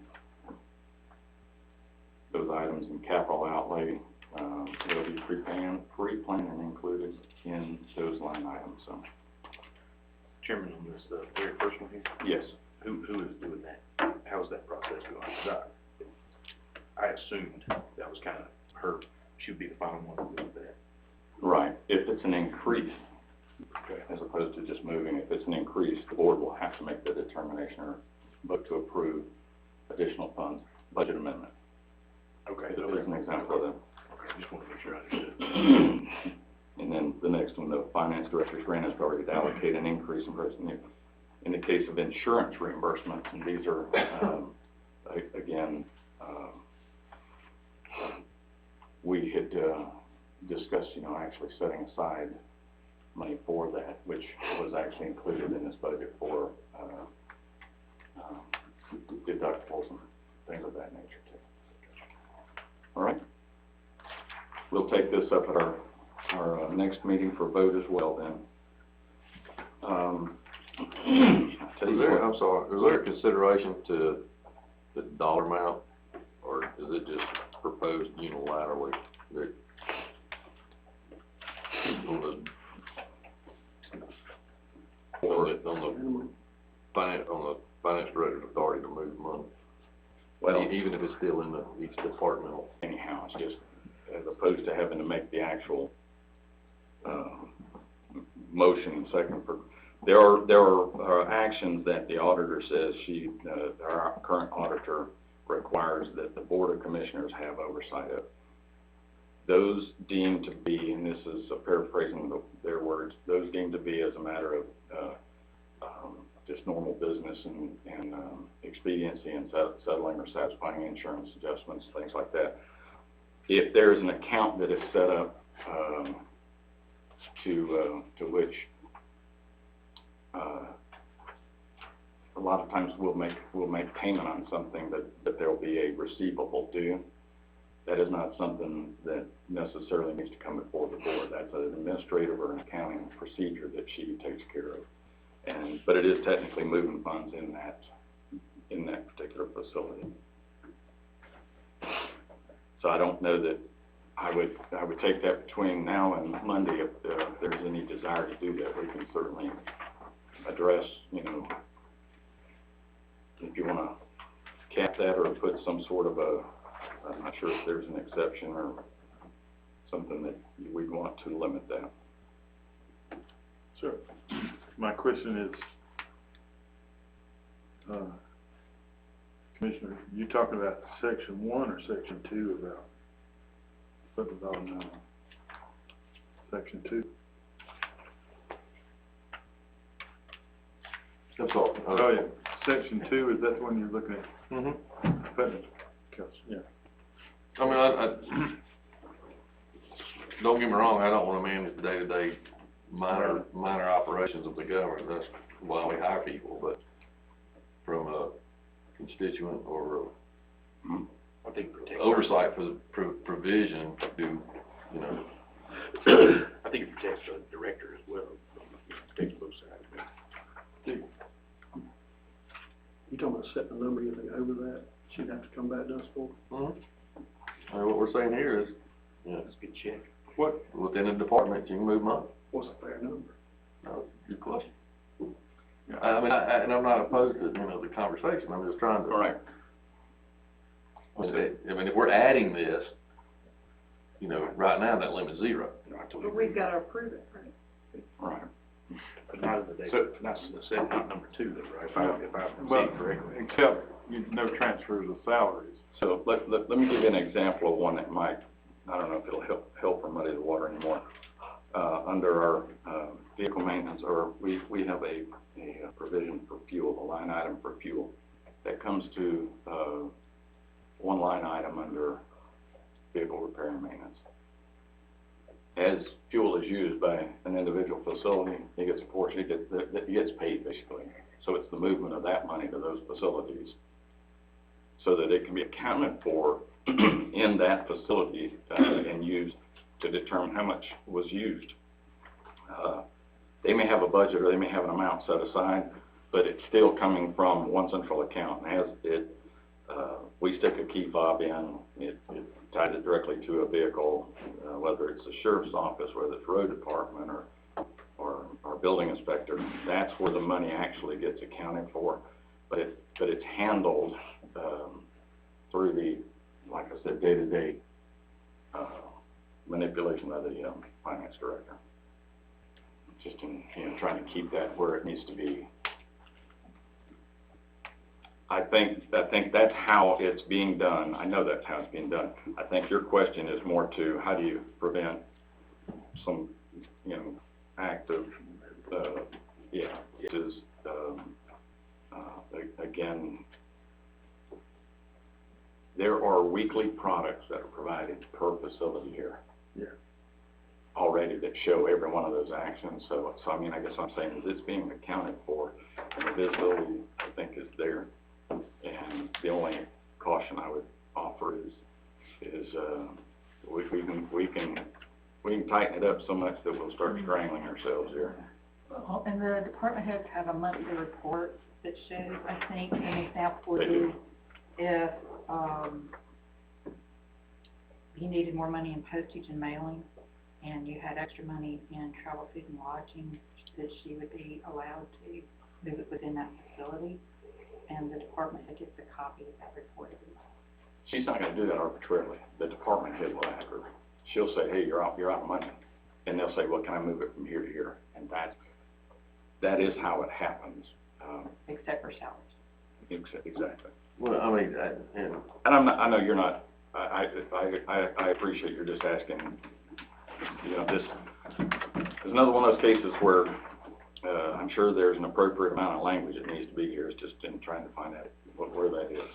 Those items in capital outlay, they'll be pre-planned and included in those line items. So, Chairman, on this, very first one here, yes, who is doing that? How's that process going? 'Cause I assumed that was kind of her, she would be the final one to do that. right. If it's an increase, as opposed to just moving, if it's an increase, the board will have to make the determination or vote to approve additional funds, budget amendment. Okay. There's an example of that. Okay, just want to make sure I understood. And then the next one, the finance director's grant authority to allocate an increase in person. In the case of insurance reimbursements, and these are, again, we had discussed, actually setting aside money for that, which was actually included in this budget for deductibles and things of that nature too. All right? We'll take this up at our next meeting for vote as well then. Is there a consideration to the dollar amount, or is it just proposed unilaterally? On the finance director's authority to move money? Well, Even if it's still in each departmental? anyhow, it's just, as opposed to having to make the actual motion and second for, there are actions that the auditor says our current auditor requires that the Board of Commissioners have oversight of. Those deemed to be, and this is a paraphrasing their words, those deemed to be as a matter of just normal business and expediency in settling or satisfying insurance adjustments, things like that. If there's an account that is set up to which a lot of times we'll make payment on something that there'll be a receivable due. That is not something that necessarily needs to come before the board. That's an administrative or an accounting procedure that she takes care of. But it is technically moving funds in that particular facility. So I don't know that I would take that between now and Monday if there's any desire to do that. We can certainly address, if you want to cap that or put some sort of I'm not sure if there's an exception or something that we'd want to limit that. Sure. My question is, Commissioner, you talking about section 1 or section 2 about putting it on section 2? That's all. Oh, yeah. Section 2, is that the one you're looking at? Mm-hmm. Yeah. I mean, I don't get me wrong, I don't want to manage the day-to-day minor operations of the government. That's why we hire people, but from a constituent or I think oversight for the provision, I think it protects the director as well, protects both sides. You talking about setting a number, you think over that, she'd have to come back to us for? What we're saying here is, Let's get checked. What? Within the department, you can move money. What's a fair number? No, good question. I mean, and I'm not opposed to, the conversation, I'm just trying to. All right. I mean, if we're adding this, right now, that limit's 0. But we've got to approve it, right? Right. But not in the day, not number 2 though, right? If I Well, see correctly. except no transfers of salaries. So let me give you an example of one that might, I don't know if it'll help or muddy the water anymore. Under our vehicle maintenance, or we have a provision for fuel, a line item for fuel that comes to one line item under vehicle repair and maintenance. As fuel is used by an individual facility, he gets a portion, he gets paid basically. So it's the movement of that money to those facilities so that it can be accounted for in that facility and used to determine how much was used. They may have a budget or they may have an amount set aside, but it's still coming from one central account. And as we stick a key fob in, it ties it directly to a vehicle, whether it's the sheriff's office, whether it's road department or our building inspector. That's where the money actually gets accounted for. But it's handled through the, like I said, day-to-day manipulation of the finance director. Just in trying to keep that where it needs to be. I think that's how it's being done. I know that's how it's being done. I think your question is more to how do you prevent some, act of, again, there are weekly products that are provided per facility here. Yeah. Already that show every one of those actions. So I mean, I guess I'm saying is it's being accounted for, and the visibility I think is there. And the only caution I would offer is we can tighten it up so much that we'll start strangling ourselves here. Well, and the department heads have a monthly report that shows, I think, an example would They be do. if, you needed more money in postage and mailing, and you had extra money in travel, food, and lodging, that she would be allowed to move it within that facility, and the department head gets a copy of that report every month. She's not going to do that arbitrarily. The department head will ask her. She'll say, hey, you're out of money. and they'll say, well, can I move it from here to here? And that is how it happens. Except for salaries. Exactly. Well, I mean, and And I know you're not, I appreciate you're just asking, you know, this is another one of those cases where, I'm sure there's an appropriate amount of language that needs to be here, it's just in trying to find out where that is.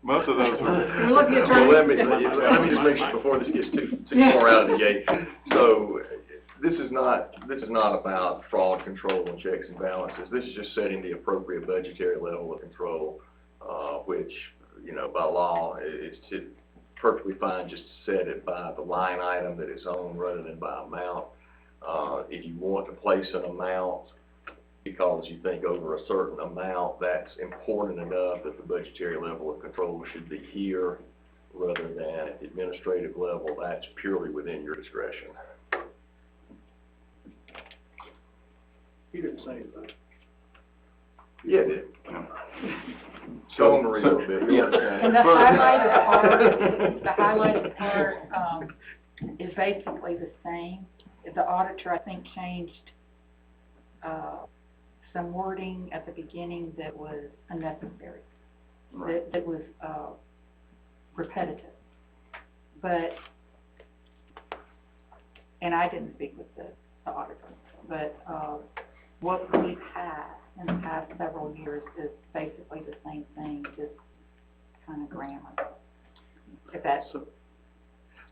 Most of those are. We're looking at Well, let me just make sure before this gets too far out of the gate. So, this is not about fraud control and checks and balances. This is just setting the appropriate budgetary level of control, which, you know, by law, it's perfectly fine just to set it by the line item that it's on rather than by amount. If you want to place an amount because you think over a certain amount that's important enough that the budgetary level of control should be here rather than at the administrative level, that's purely within your discretion. He didn't say anything. Yeah, it did. Go on, Marie, a little bit. And the highlighted part, is basically the same. The auditor, I think, changed, some wording at the beginning that was unnecessary. Right. That was, repetitive. But, and I didn't speak with the auditor, but, what we've had in the past several years is basically the same thing, just kind of grammar. If that's,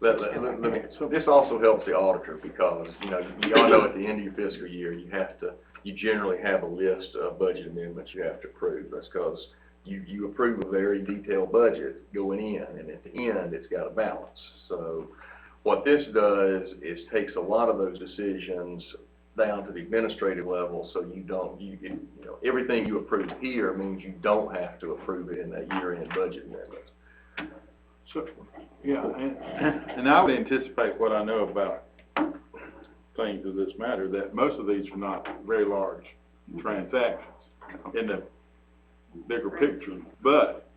Let me, so this also helps the auditor because, you know, you all know at the end of your fiscal year, you generally have a list of budget amendments you have to approve. That's because you approve a very detailed budget going in, and at the end, it's got a balance. So what this does is takes a lot of those decisions down to the administrative level, so you know, everything you approve here means you don't have to approve it in that year-end budget amendment. So, yeah, and I would anticipate what I know about things of this matter, that most of these are not very large transactions in the bigger picture. But,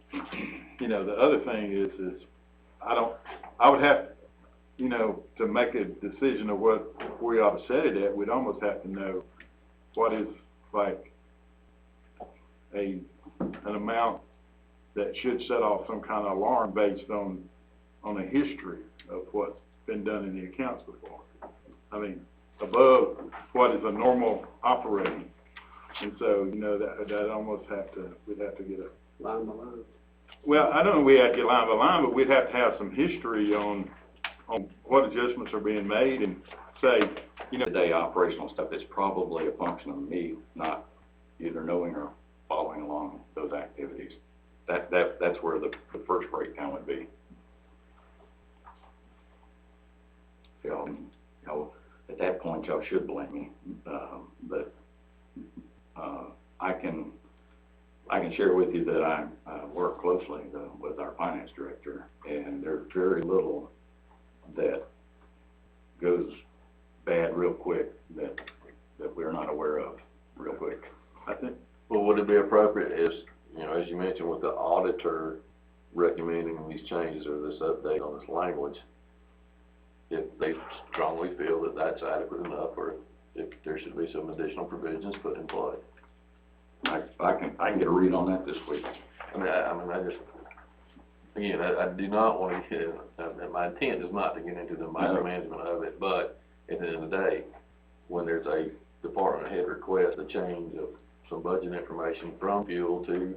you know, the other thing is I would have, you know, to make a decision of what we ought to set it at, we'd almost have to know what is like an amount that should set off some kind of alarm based on a history of what's been done in the accounts before. I mean, above what is a normal operating. And so, you know, that almost we'd have to get a Line by line. Well, I don't know we have to get line by line, but we'd have to have some history on what adjustments are being made and say, you know. Day operational stuff is probably a function of me not either knowing or following along those activities. That's where the first breakdown would be. Y'all, at that point, y'all should blame me, but I can share with you that I work closely with our finance director, and there's very little that goes bad real quick that we're not aware of real quick. I think, well, would it be appropriate as, you know, as you mentioned with the auditor recommending these changes or this update on this language, if they strongly feel that that's adequate enough, or if there should be some additional provisions put in play? I can get a read on that this week. I just, again, I do not want to get, my intent is not to get into the micromanagement of it, but at the end of the day, when there's a department head request, a change of some budget information from fuel to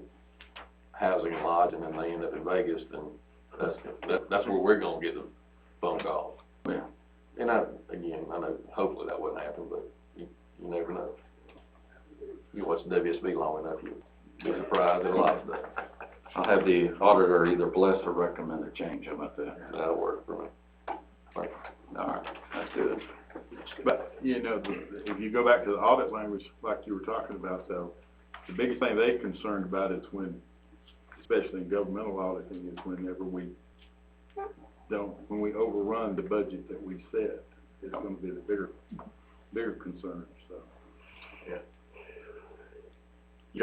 housing and lodging, and they end up in Vegas, then that's where we're gonna get the phone call. Yeah. And I know hopefully that wouldn't happen, but you never know. You watch WSB long enough, you'll be surprised at a lot of that. I'll have the auditor either bless or recommend a change. How about that? That'll work for me. All right, that's good. but, you know, if you go back to the audit language, like you were talking about, though, the biggest thing they're concerned about is when, especially in governmental auditing, is whenever when we overrun the budget that we set, it's gonna be the bigger concern, so. Yeah. You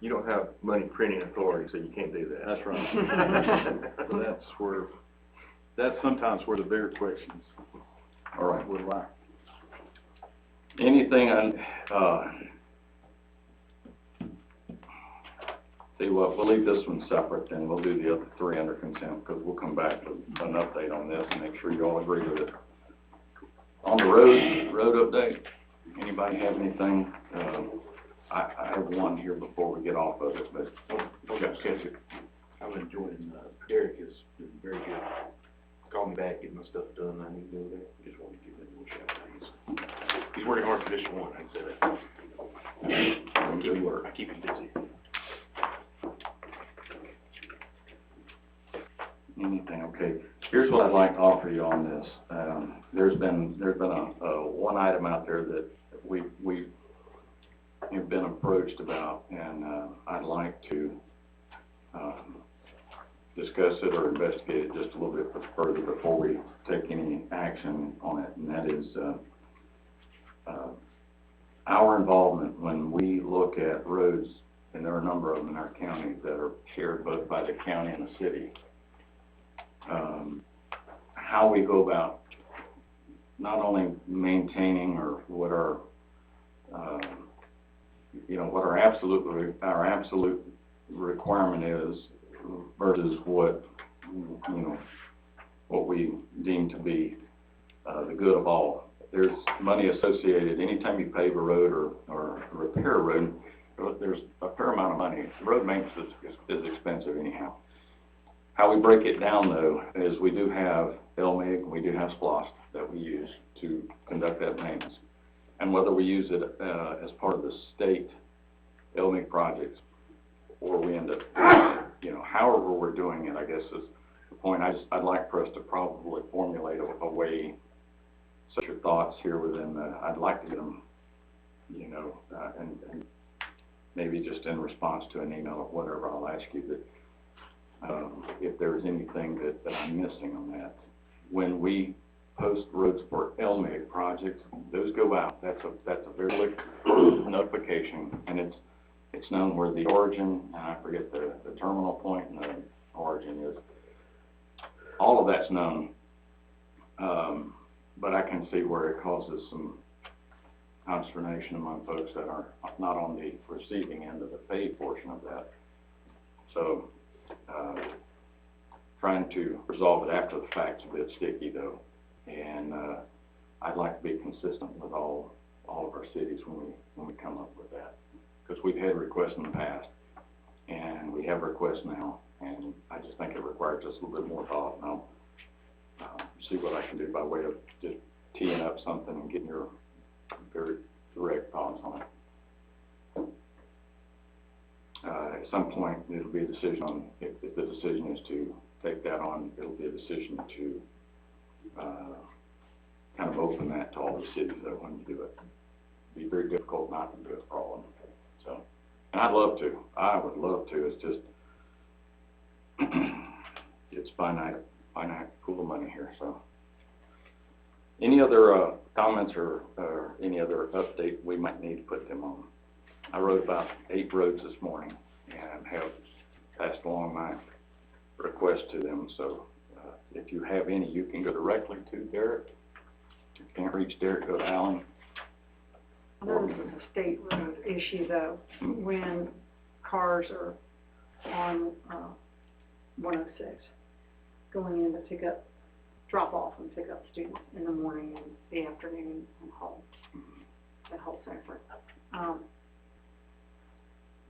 don't have money printing authority, so you can't do that. That's right. That's sometimes where the bigger questions All right. Would like. Anything see what, we'll leave this one separate, and we'll do the other three under consent, because we'll come back with an update on this and make sure you all agree with it. On the road update, anybody have anything? I have one here before we get off of it, but. Okay. I'm enjoying, Derek has been very good. Called me back, getting my stuff done, I need to go there, just wanted to give him a little shout out. He's working hard for District 1, I can say that. Good work. I keep him busy. Anything, okay. Here's what I'd like to offer you on this. There's been a one item out there that we have been approached about, and I'd like to discuss it or investigate it just a little bit further before we take any action on it, and that is our involvement when we look at roads, and there are a number of them in our county that are shared both by the county and the city. How we go about not only maintaining or what our, what our absolute requirement is versus what, what we deem to be the good of all. There's money associated, anytime you pave a road or repair a road, there's a fair amount of money. Road maintenance is expensive anyhow. How we break it down, though, is we do have LMIG, we do have SPLOST that we use to conduct that maintenance. And whether we use it as part of the state LMIG projects or we end up, however we're doing it, I guess is the point. I'd like for us to probably formulate a way, such your thoughts here within I'd like to get them, and maybe just in response to an email or whatever, I'll ask you that. If there's anything that I'm missing on that. When we post roads for LMIG projects, those go out. That's a very quick notification, and it's known where the origin, and I forget the terminal point and the origin is. All of that's known, but I can see where it causes some consternation among folks that are not on the receiving end of the paid portion of that. So. Trying to resolve it after the fact's a bit sticky though, and I'd like to be consistent with all of our cities when we come up with that, because we've had requests in the past, and we have requests now, and I just think it requires just a little bit more thought, and I'll see what I can do by way of just teeing up something and getting your very direct thoughts on it. At some point, it'll be a decision on, if the decision is to take that on, it'll be a decision to kind of open that to all the cities that want to do it. It'd be very difficult not to do it for all of them. So, and I would love to, it's just, it's finite pool of money here, so. Any other comments or any other update we might need to put them on? I wrote about 8 roads this morning and have passed along my request to them. So if you have any, you can go directly to Derek. If you can't reach Derek, go to Alan. I know this is a state road issue though, when cars are on 106 going in to drop off and pick up students in the morning and the afternoon and home, that whole section.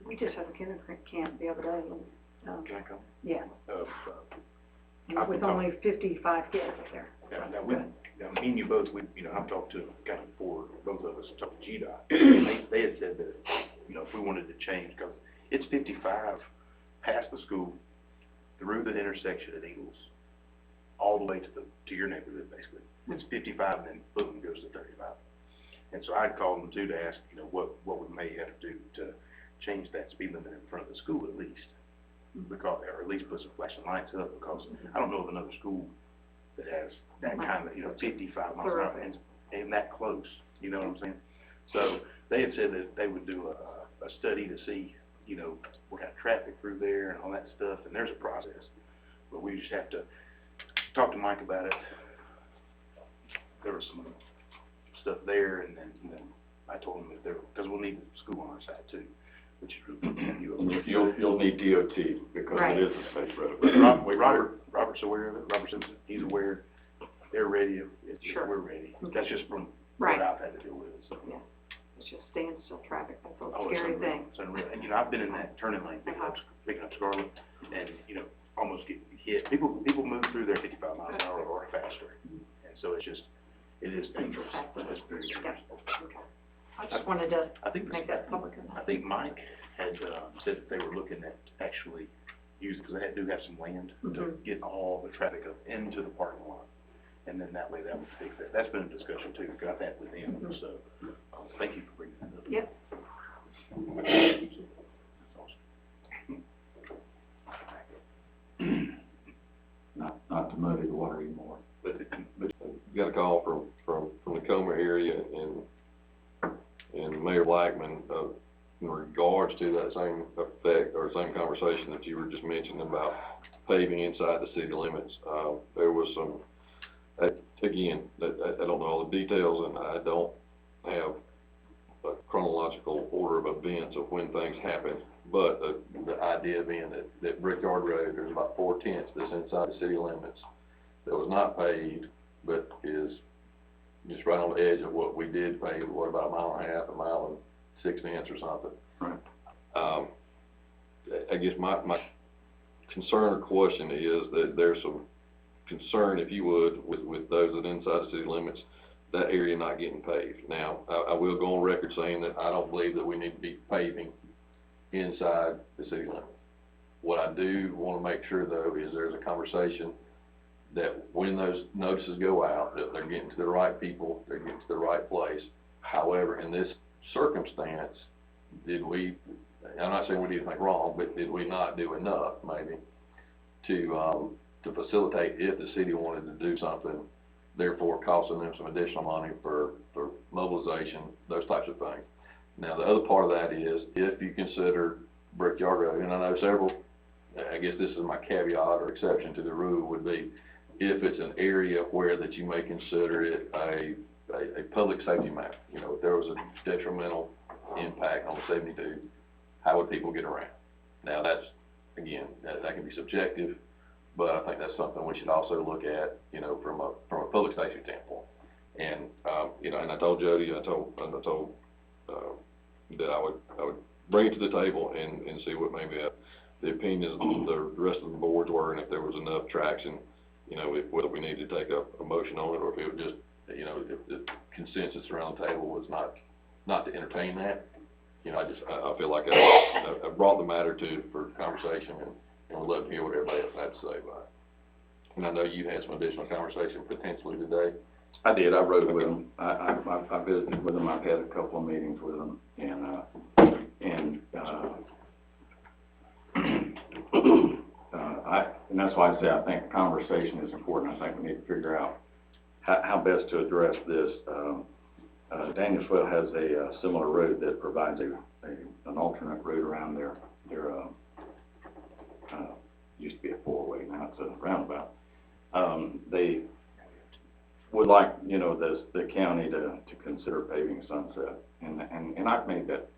We just had a kindergarten camp the other day. And, Can I come? Yeah. I've With been only 55 kids up there. Now, me and you both, I've talked to, before, both of us talked to GDOT. They had said that, if we wanted to change, because it's 55 past the school, through the intersection at Eagles, all the way to your neighborhood, basically. It's 55 and then boom, goes to 35. And so I'd called them too to ask, what we may have to do to change that speed limit in front of the school at least, because, or at least put some flashing lights up, because I don't know of another school that has that kind of, 55 miles an hour and that close, you know what I'm saying? So they had said that they would do a study to see, what kind of traffic through there and all that stuff, and there's a process, but we just have to talk to Mike about it. There was some there, and then I told them if they're, because we'll need the school on our side too, which is really. You'll need DOT because Right. it is a state road. Robert's aware of it, Robert Simpson, he's aware, they're ready, Sure. we're ready. Okay. That's just from Right. what I've had to deal with, so. Yeah, it's just standstill traffic, that's a Oh, it's scary unreal. thing. It's unreal. And, I've been in that turning lane, picking up Scarlet, and, almost getting hit. People move through there 55 miles an hour or faster. And so it is dangerous. It's very dangerous. Okay. I just wanted to I think, make that public. I think Mike had, said that they were looking at actually using, because they do have some land to Mhm. get all the traffic up into the parking lot. And then that way that would fix that. That's been a discussion too, got that with them, Mhm. so, thank you for bringing that up. Yep. That's awesome. Not to muddy the water anymore. But Got a call from the Comer area and Mayor Blackman, in regards to that same effect or same conversation that you were just mentioning about paving inside the city limits. There was some, again, I don't know all the details and I don't have a chronological order of events of when things happen, but the idea being that Brickyard Road, there's about 4/10 that's inside the city limits that was not paved, but is just right on the edge of what we did pave, what, about a mile and a half, a mile and 6/10 or something. Right. I guess my concern or question is that there's some concern, if you would, with those that inside the city limits, that area not getting paved. Now, I will go on record saying that I don't believe that we need to be paving inside the city limits. What I do want to make sure though is there's a conversation that when those notices go out, that they're getting to the right people, they're getting to the right place. However, in this circumstance, I'm not saying we did anything wrong, but did we not do enough maybe to facilitate if the city wanted to do something, therefore costing them some additional money for mobilization, those types of things. Now, the other part of that is if you consider Brickyard Road, and I know several, I guess this is my caveat or exception to the rule would be, if it's an area where that you may consider it a public safety matter, if there was a detrimental impact on 72, how would people get around? Now that's, again, that can be subjective, but I think that's something we should also look at, from a public safety standpoint. And, and I told Jody, I told that I would bring it to the table and see what maybe the opinions of the rest of the boards were, and if there was enough traction, whether we needed to take a motion on it, or if it would just, if the consensus around the table was not to entertain that. I feel like I brought the matter for conversation and would love to hear what everybody else had to say about it. And I know you had some additional conversation potentially today. I did, I rode with them, I visited with them, I've had a couple of meetings with them, and that's why I say I think conversation is important. I think we need to figure out how best to address this. Danielsville has a similar road that provides an alternate route around their used to be a four-way, now it's a roundabout. They would like, the county to consider paving Sunset, and I've made that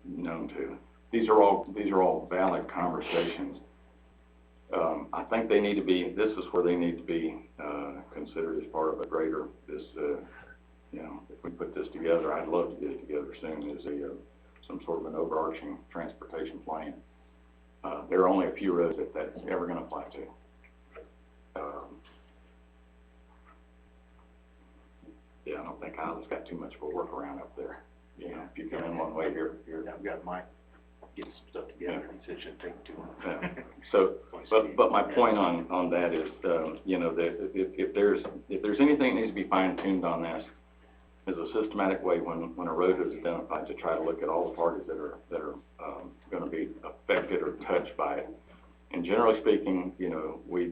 known too. These are all valid conversations. I think they need to be, this is where they need to be considered as part of a greater, if we put this together, I'd love to get it together soon, as some sort of an overarching transportation plan. There are only a few roads that that's ever going to apply to. I don't think Island's got too much of a workaround up there. If you come in one way, you're I've got Mike getting some stuff together, and he said it shouldn't take too long. So, but my point on that is, that if there's anything that needs to be fine-tuned on this, is a systematic way when a road is identified to try to look at all the parties that are going to be affected or touched by it. And generally speaking, we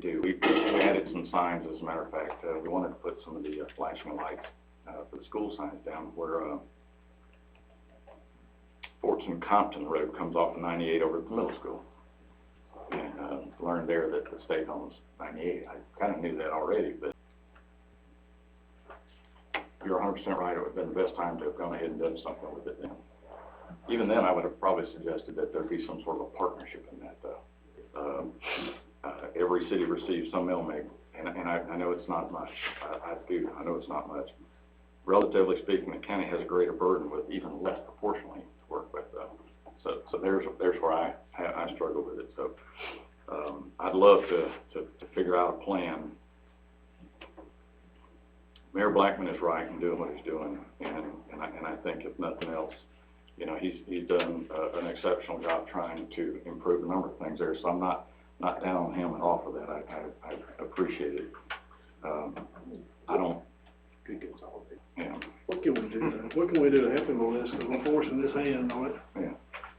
added some signs. As a matter of fact, we wanted to put some of the flashing lights for the school signs down where Fortson Compton Road comes off of 98 over to the middle school. And learned there that the state owns 98. I kind of knew that already, but you're 100% right, it would have been the best time to have gone ahead and done something with it then. Even then, I would have probably suggested that there be some sort of a partnership in that, though. Every city receives some mill make, and I know it's not much. I know it's not much. Relatively speaking, the county has a greater burden with even less proportionally to work with, though. So there's where I struggle with it. So, I'd love to figure out a plan. Mayor Blackman is right in doing what he's doing, and I think if nothing else, you know, he's done an exceptional job trying to improve a number of things there. So I'm not down on him at all for that. I appreciate it. I don't. Good consolidate. Yeah. What can we do, what can we do to help him on this, because we're forcing this hand on it? Yeah.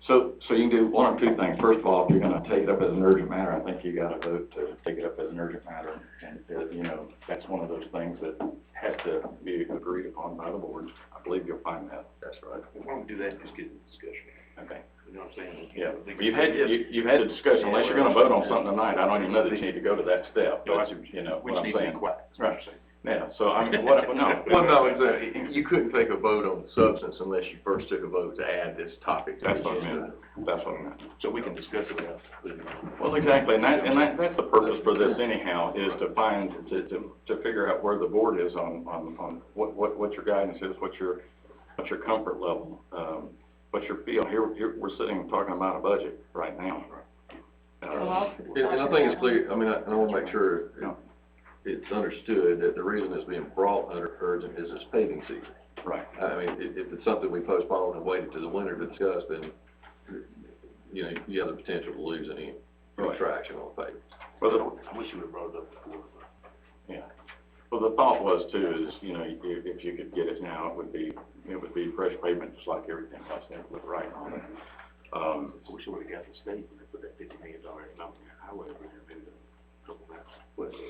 So you can do one or two things. First of all, if you're gonna take it up as an urgent matter, I think you gotta vote to take it up as an urgent matter. And, you know, that's one of those things that has to be agreed upon by the board. I believe you'll find that. That's right. Why don't we do that and just get the discussion? Okay. You know what I'm saying? Yeah, you've had the discussion, unless you're gonna vote on something tonight, I don't even know that you need to go to that step, No, I but, see what you know, We what just I'm need to be saying. quiet. Right. Yeah, so I mean, no. Well, no, exactly. You couldn't take a vote on the substance unless you first took a vote to add this topic to the That's what I agenda. meant, that's what I meant. So we can discuss it now. Well, exactly, and that's the purpose for this anyhow, is to find, to figure out where the board is on what your guidance is, what's your comfort level, what's your feel. Here, we're sitting and talking about a budget right now. And I think it's clear, I mean, I wanna make sure it's understood that the reason it's being brought under urgent is it's paving season. Right. I mean, if it's something we postponed and waited to the winter to discuss, then, you know, you have the potential to lose any traction on paving. Well, I wish you would've brought it up before. yeah. Well, the thought was too, is, you know, if you could get it now, it would be fresh pavement, just like everything else that was right on it. I wish I would've got the state when they put that $50 million highway over there, maybe a couple of months.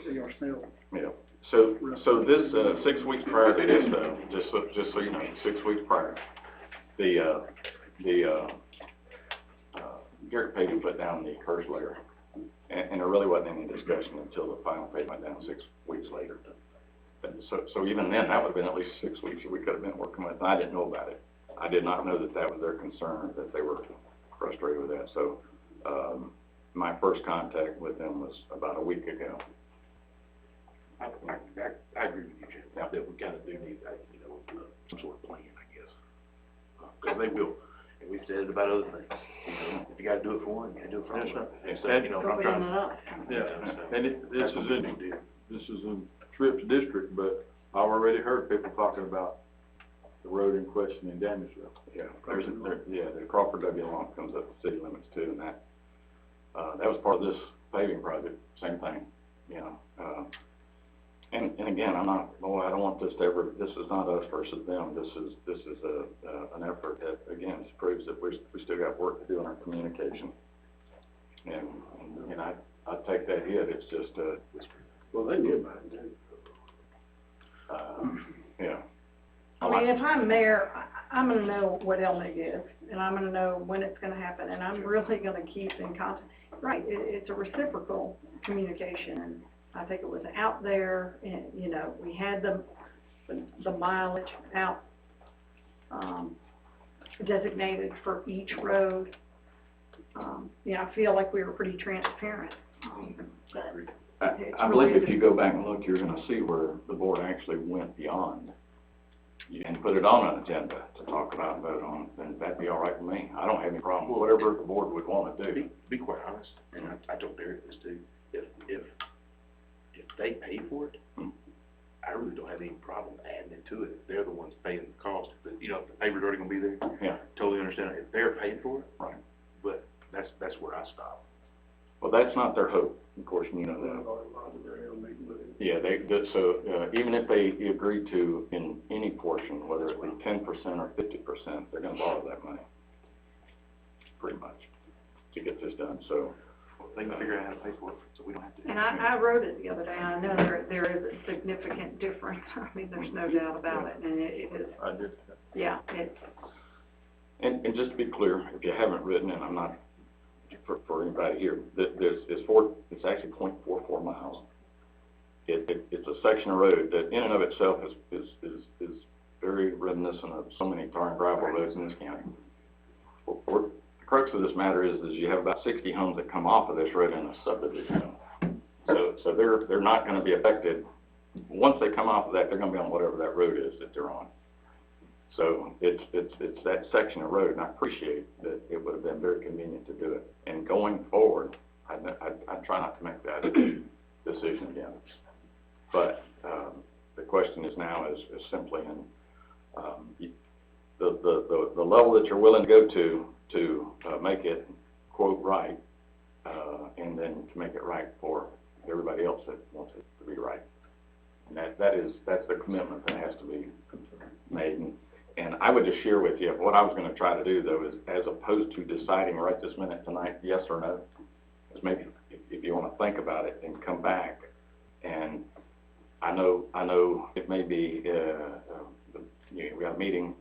They are still. Yeah, so this, 6 weeks prior to this though, just so you know, 6 weeks prior, the Garrett paving put down the curse layer, and there really wasn't any discussion until the final pavement went down 6 weeks later. And so even then, that would've been at least 6 weeks that we could've been working with, and I didn't know about it. I did not know that was their concern, that they were frustrated with that, so, my first contact with them was about a week ago. I agree with you, Jim, that we kinda do need, you know, some sort of plan, I guess. 'Cause they will, and we've said it about other things. You know, if you gotta do it for one, you gotta do it for another. And so, you know, I'm Probably trying enough. Yeah, and That's what we do. this is in Tripp's district, but I've already heard people talking about the road in question in Damasville. Yeah, the Crawford W. Long comes up to city limits too, and that was part of this paving project, same thing, you know. And again, I don't want this is not us versus them, this is an effort that, again, proves that we still got work to do in our communication. And I take that hit, it's just, Well, they knew about it, too. yeah. I mean, if I'm mayor, I'm gonna know what LMIG is, and I'm gonna know when it's gonna happen, and I'm really gonna keep in contact. Right, it's a reciprocal communication, and I think it was out there, and, you know, we had the mileage out, designated for each road. You know, I feel like we were pretty transparent, but it's I believe really if you go back and look, you're gonna see where the board actually went beyond and put it on an agenda to talk about and vote on, then that'd be all right with me. I don't have any problem with whatever the board would wanna do. Be quite honest, and I told Derek this too, if they pay for it, I really don't have any problem adding it to it, if they're the ones paying the cost, if the paper's already gonna be there. Yeah. Totally understand, if they're paying for it. Right. But that's where I stop. Well, that's not their hope, of course, you know that. Yeah, so even if they agree to in any portion, whether it be 10% or 50%, they're gonna borrow that money, pretty much, to get this done, so. They can figure out how to pay for it, so we don't have to. And I wrote it the other day, I know there is a significant difference, I mean, there's no doubt about it, and it is, I did. yeah, it's, And just to be clear, if you haven't written, and I'm not, for anybody here, it's actually 0.44 miles. It's a section of road that in and of itself is through, ridden this on so many tar and gravel roads in this county. The crux of this matter is you have about 60 homes that come off of this road in a subdivision. So they're not gonna be affected. Once they come off of that, they're gonna be on whatever that road is that they're on. So it's that section of road, and I appreciate that it would have been very convenient to do it. And going forward, I'd try not to make that decision again. But, the question is now is simply the level that you're willing to go to make it, quote, right, and then to make it right for everybody else that wants it to be right. And that's the commitment that has to be made. And I would just share with you, what I was gonna try to do though is, as opposed to deciding right this minute tonight, yes or no, is maybe if you wanna think about it and come back. And I know it may be, we got a meeting,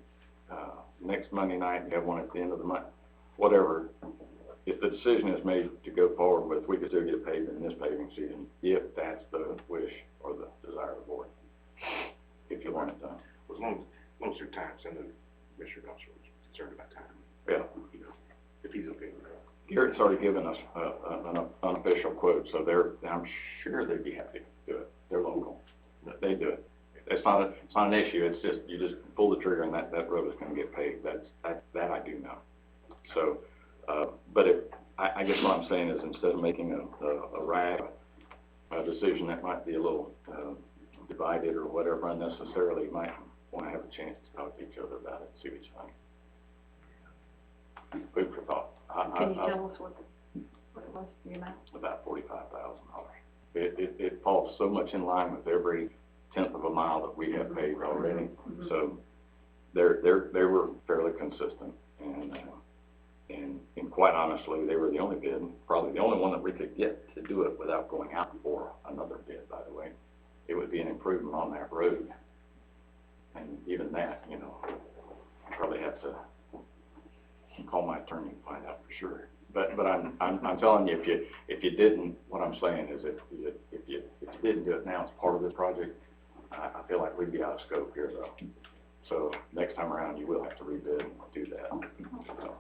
next Monday night, we have one at the end of the month, whatever. If the decision is made to go forward with, we could still get paved in this paving season, if that's the wish or the desire of the board, if you want it done. As long as your time, I know Mr. Dawson was concerned about time. Yeah. You know, if he's okay with that. Garrett's already given us an unofficial quote, so I'm sure they'd be happy to do it. They're local. They do it. It's not an issue. It's just, you just pull the trigger and that road is gonna get paved. That I do know. So, but I guess what I'm saying is, instead of making a rash decision that might be a little divided or whatever unnecessarily, might want to have a chance to talk to each other about it, see what you think. Food for thought. Can you tell us what it was, the amount? About $45,000. It falls so much in line with every tenth of a mile that we have paved already. Mm-hmm. So they were fairly consistent, and quite honestly, they were the only bid, probably the only one that we could get to do it without going out for another bid, by the way. It would be an improvement on that road. And even that, you know, I probably have to call my attorney and find out for sure. But I'm telling you, if you didn't, what I'm saying is, if you didn't do it now as part of this project, I feel like we'd be out of scope here though. So next time around, you will have to rebid and do that. So.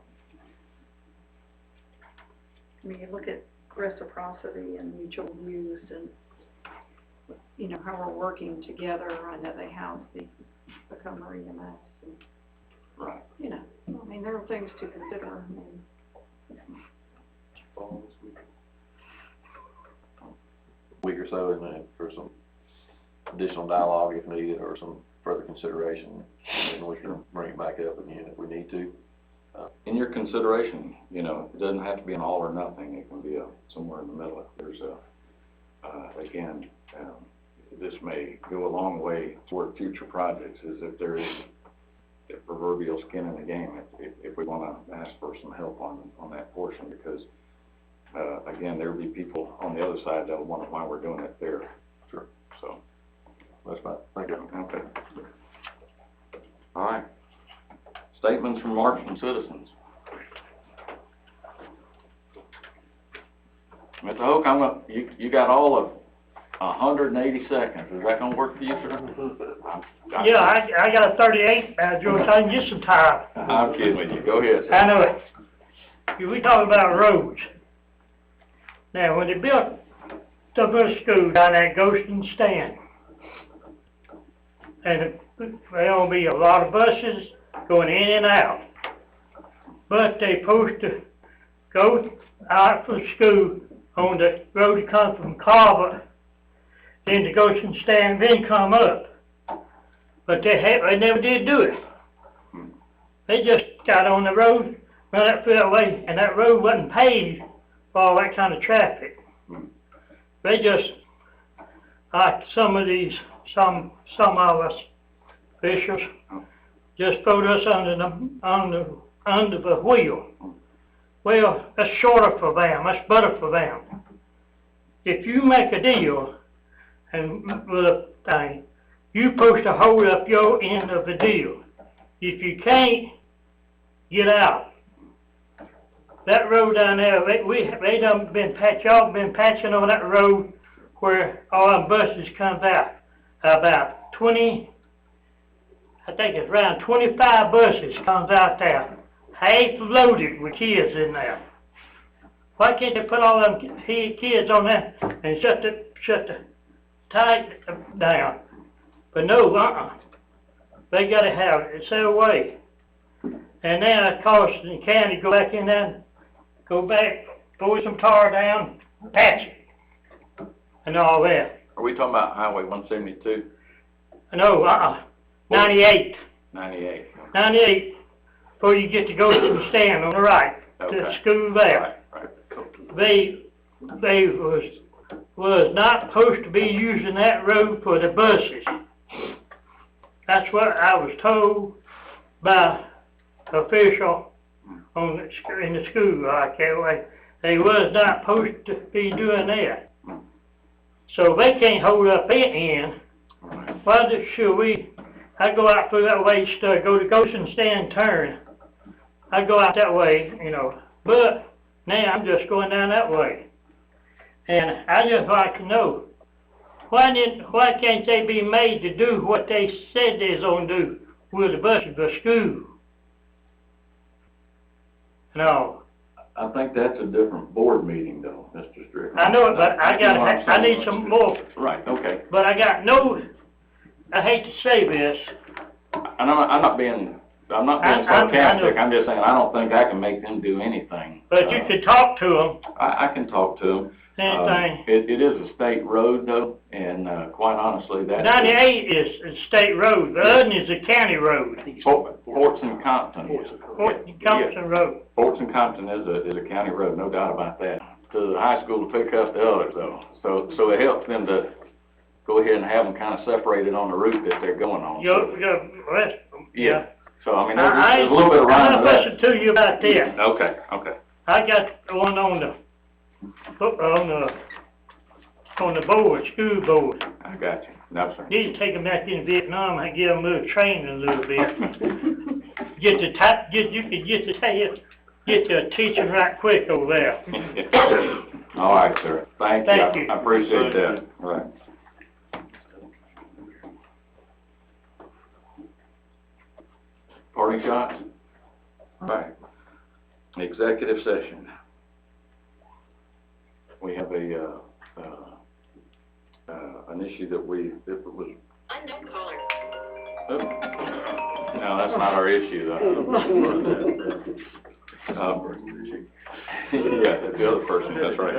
I mean, you look at reciprocity and mutual use and, you know, how we're working together. I know they house the Montgomery and Madison. Right. You know, I mean, there are things to consider. Week or so, and then for some additional dialogue if needed, or some further consideration, and we can bring it back up again if we need to. In your consideration, you know, it doesn't have to be an all or nothing. It can be somewhere in the middle. If there's again, this may go a long way toward future projects, is if there is a proverbial skin in the game, if we want to ask for some help on that portion, because again, there'll be people on the other side that'll wonder why we're doing it there. Sure. So that's fine. Thank you. Okay. All right. Statements from remarks from citizens. Mr. Hoke, you got all of 180 seconds. Is that gonna work for you, sir? Yeah, I got a 38, Joe, so I can get some time. I'm kidding with you. Go ahead, sir. I know it. We talk about roads. Now, when they built the bus school down at Ghostin Stand, and there'll be a lot of buses going in and out, but they supposed to go out from school on the road that comes from Carver, then to Ghostin Stand, then come up. But they never did do it. They just got on the road, ran up through that way, and that road wasn't paved for all that kind of traffic. They just, like some of us officials, just throwed us under the wheel. Well, that's shorter for them, that's better for them. If you make a deal and with a thing, you're supposed to hold up your end of the deal. If you can't, get out. That road down there, y'all been patching on that road where all them buses comes out about 20, I think it's around 25 buses comes out there, half loaded with kids in there. Why can't they put all them kids on there and shut the tide down? But no, they gotta have it set away. And then, of course, the county go back in there, go back, pour some tar down, patch it, and all that. Are we talking about Highway 172? No, 98. 98. 98, before you get to go to the stand on the right, to the Okay. school there. Right. They was not supposed to be using that road for the buses. That's what I was told by official in the school. I can't wait. They was not supposed to be doing that. So they can't hold up their end. Why should we? I go out through that way, go to Goshen Stand turn. I go out that way, you know, but now I'm just going down that way. And I just like to know, why can't they be made to do what they said they was gonna do with the buses, the school? No. I think that's a different board meeting though, Mr. Strickland. I know it, but I need some more, Right, okay. but I got no, I hate to say this, And I'm not being sarcastic, I'm just saying, I don't think I can make them do anything. but you could talk to them, I can talk to them. anything. It is a state road though, and, quite honestly, that. 98 is a state road, the other is a county road, Forts and Compton. Compton Road. Forts and Compton is a county road, no doubt about that. To the high school to pick up the others though, so it helps them to go ahead and have them kind of separated on the route that they're going on. Yeah. So, I mean, there's a little bit of I'm rhyme to gonna that. listen to you about that. Okay. I got one on the board, school board. I got you. No, sir. Need to take them back in Vietnam and give them a little training a little bit. You could get your teaching right quick over there. All right, sir. Thank you. I appreciate that. Right. Parting shots? All right. Executive session. We have an issue that was. Unknown caller. No, that's not our issue though. Yeah, that's the other person, that's right.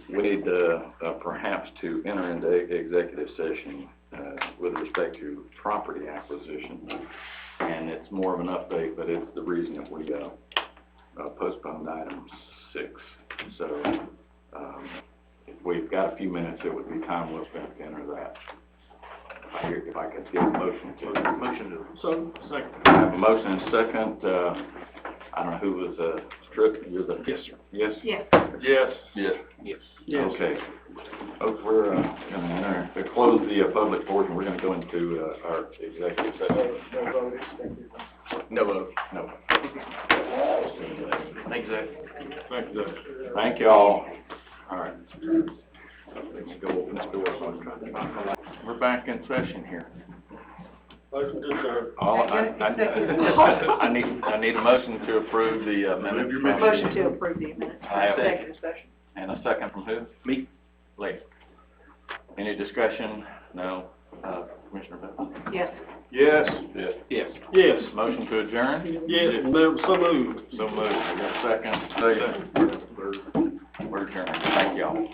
We need perhaps to enter into executive session with respect to property acquisition. And it's more of an update, but it's the reason that we postponed item 6. So if we've got a few minutes, it would be time well spent to enter that. If I could get a motion to. So, second. I have a motion and second. I don't know who was stripped. You're the. Yes, sir. Yes? Yes. Yes. Yes. Yes. Okay. We're gonna enter, to close the public portion, we're gonna go into our executive session. No vote. No. Thanks, Zach. Thank you, Thank you all. All right. Let's go open this door. We're back in session here. Motion to adjourn. I need a motion to approve the minutes. Motion to approve the minutes. I have a- Executive session. And a second from who? Me. Lee. Any discussion? No. Commissioner Bell? Yes. Yes. Yes. Yes. Yes. Motion to adjourn? Yes, so moved. So moved. I got a second. Second. We're adjourned. Thank y'all.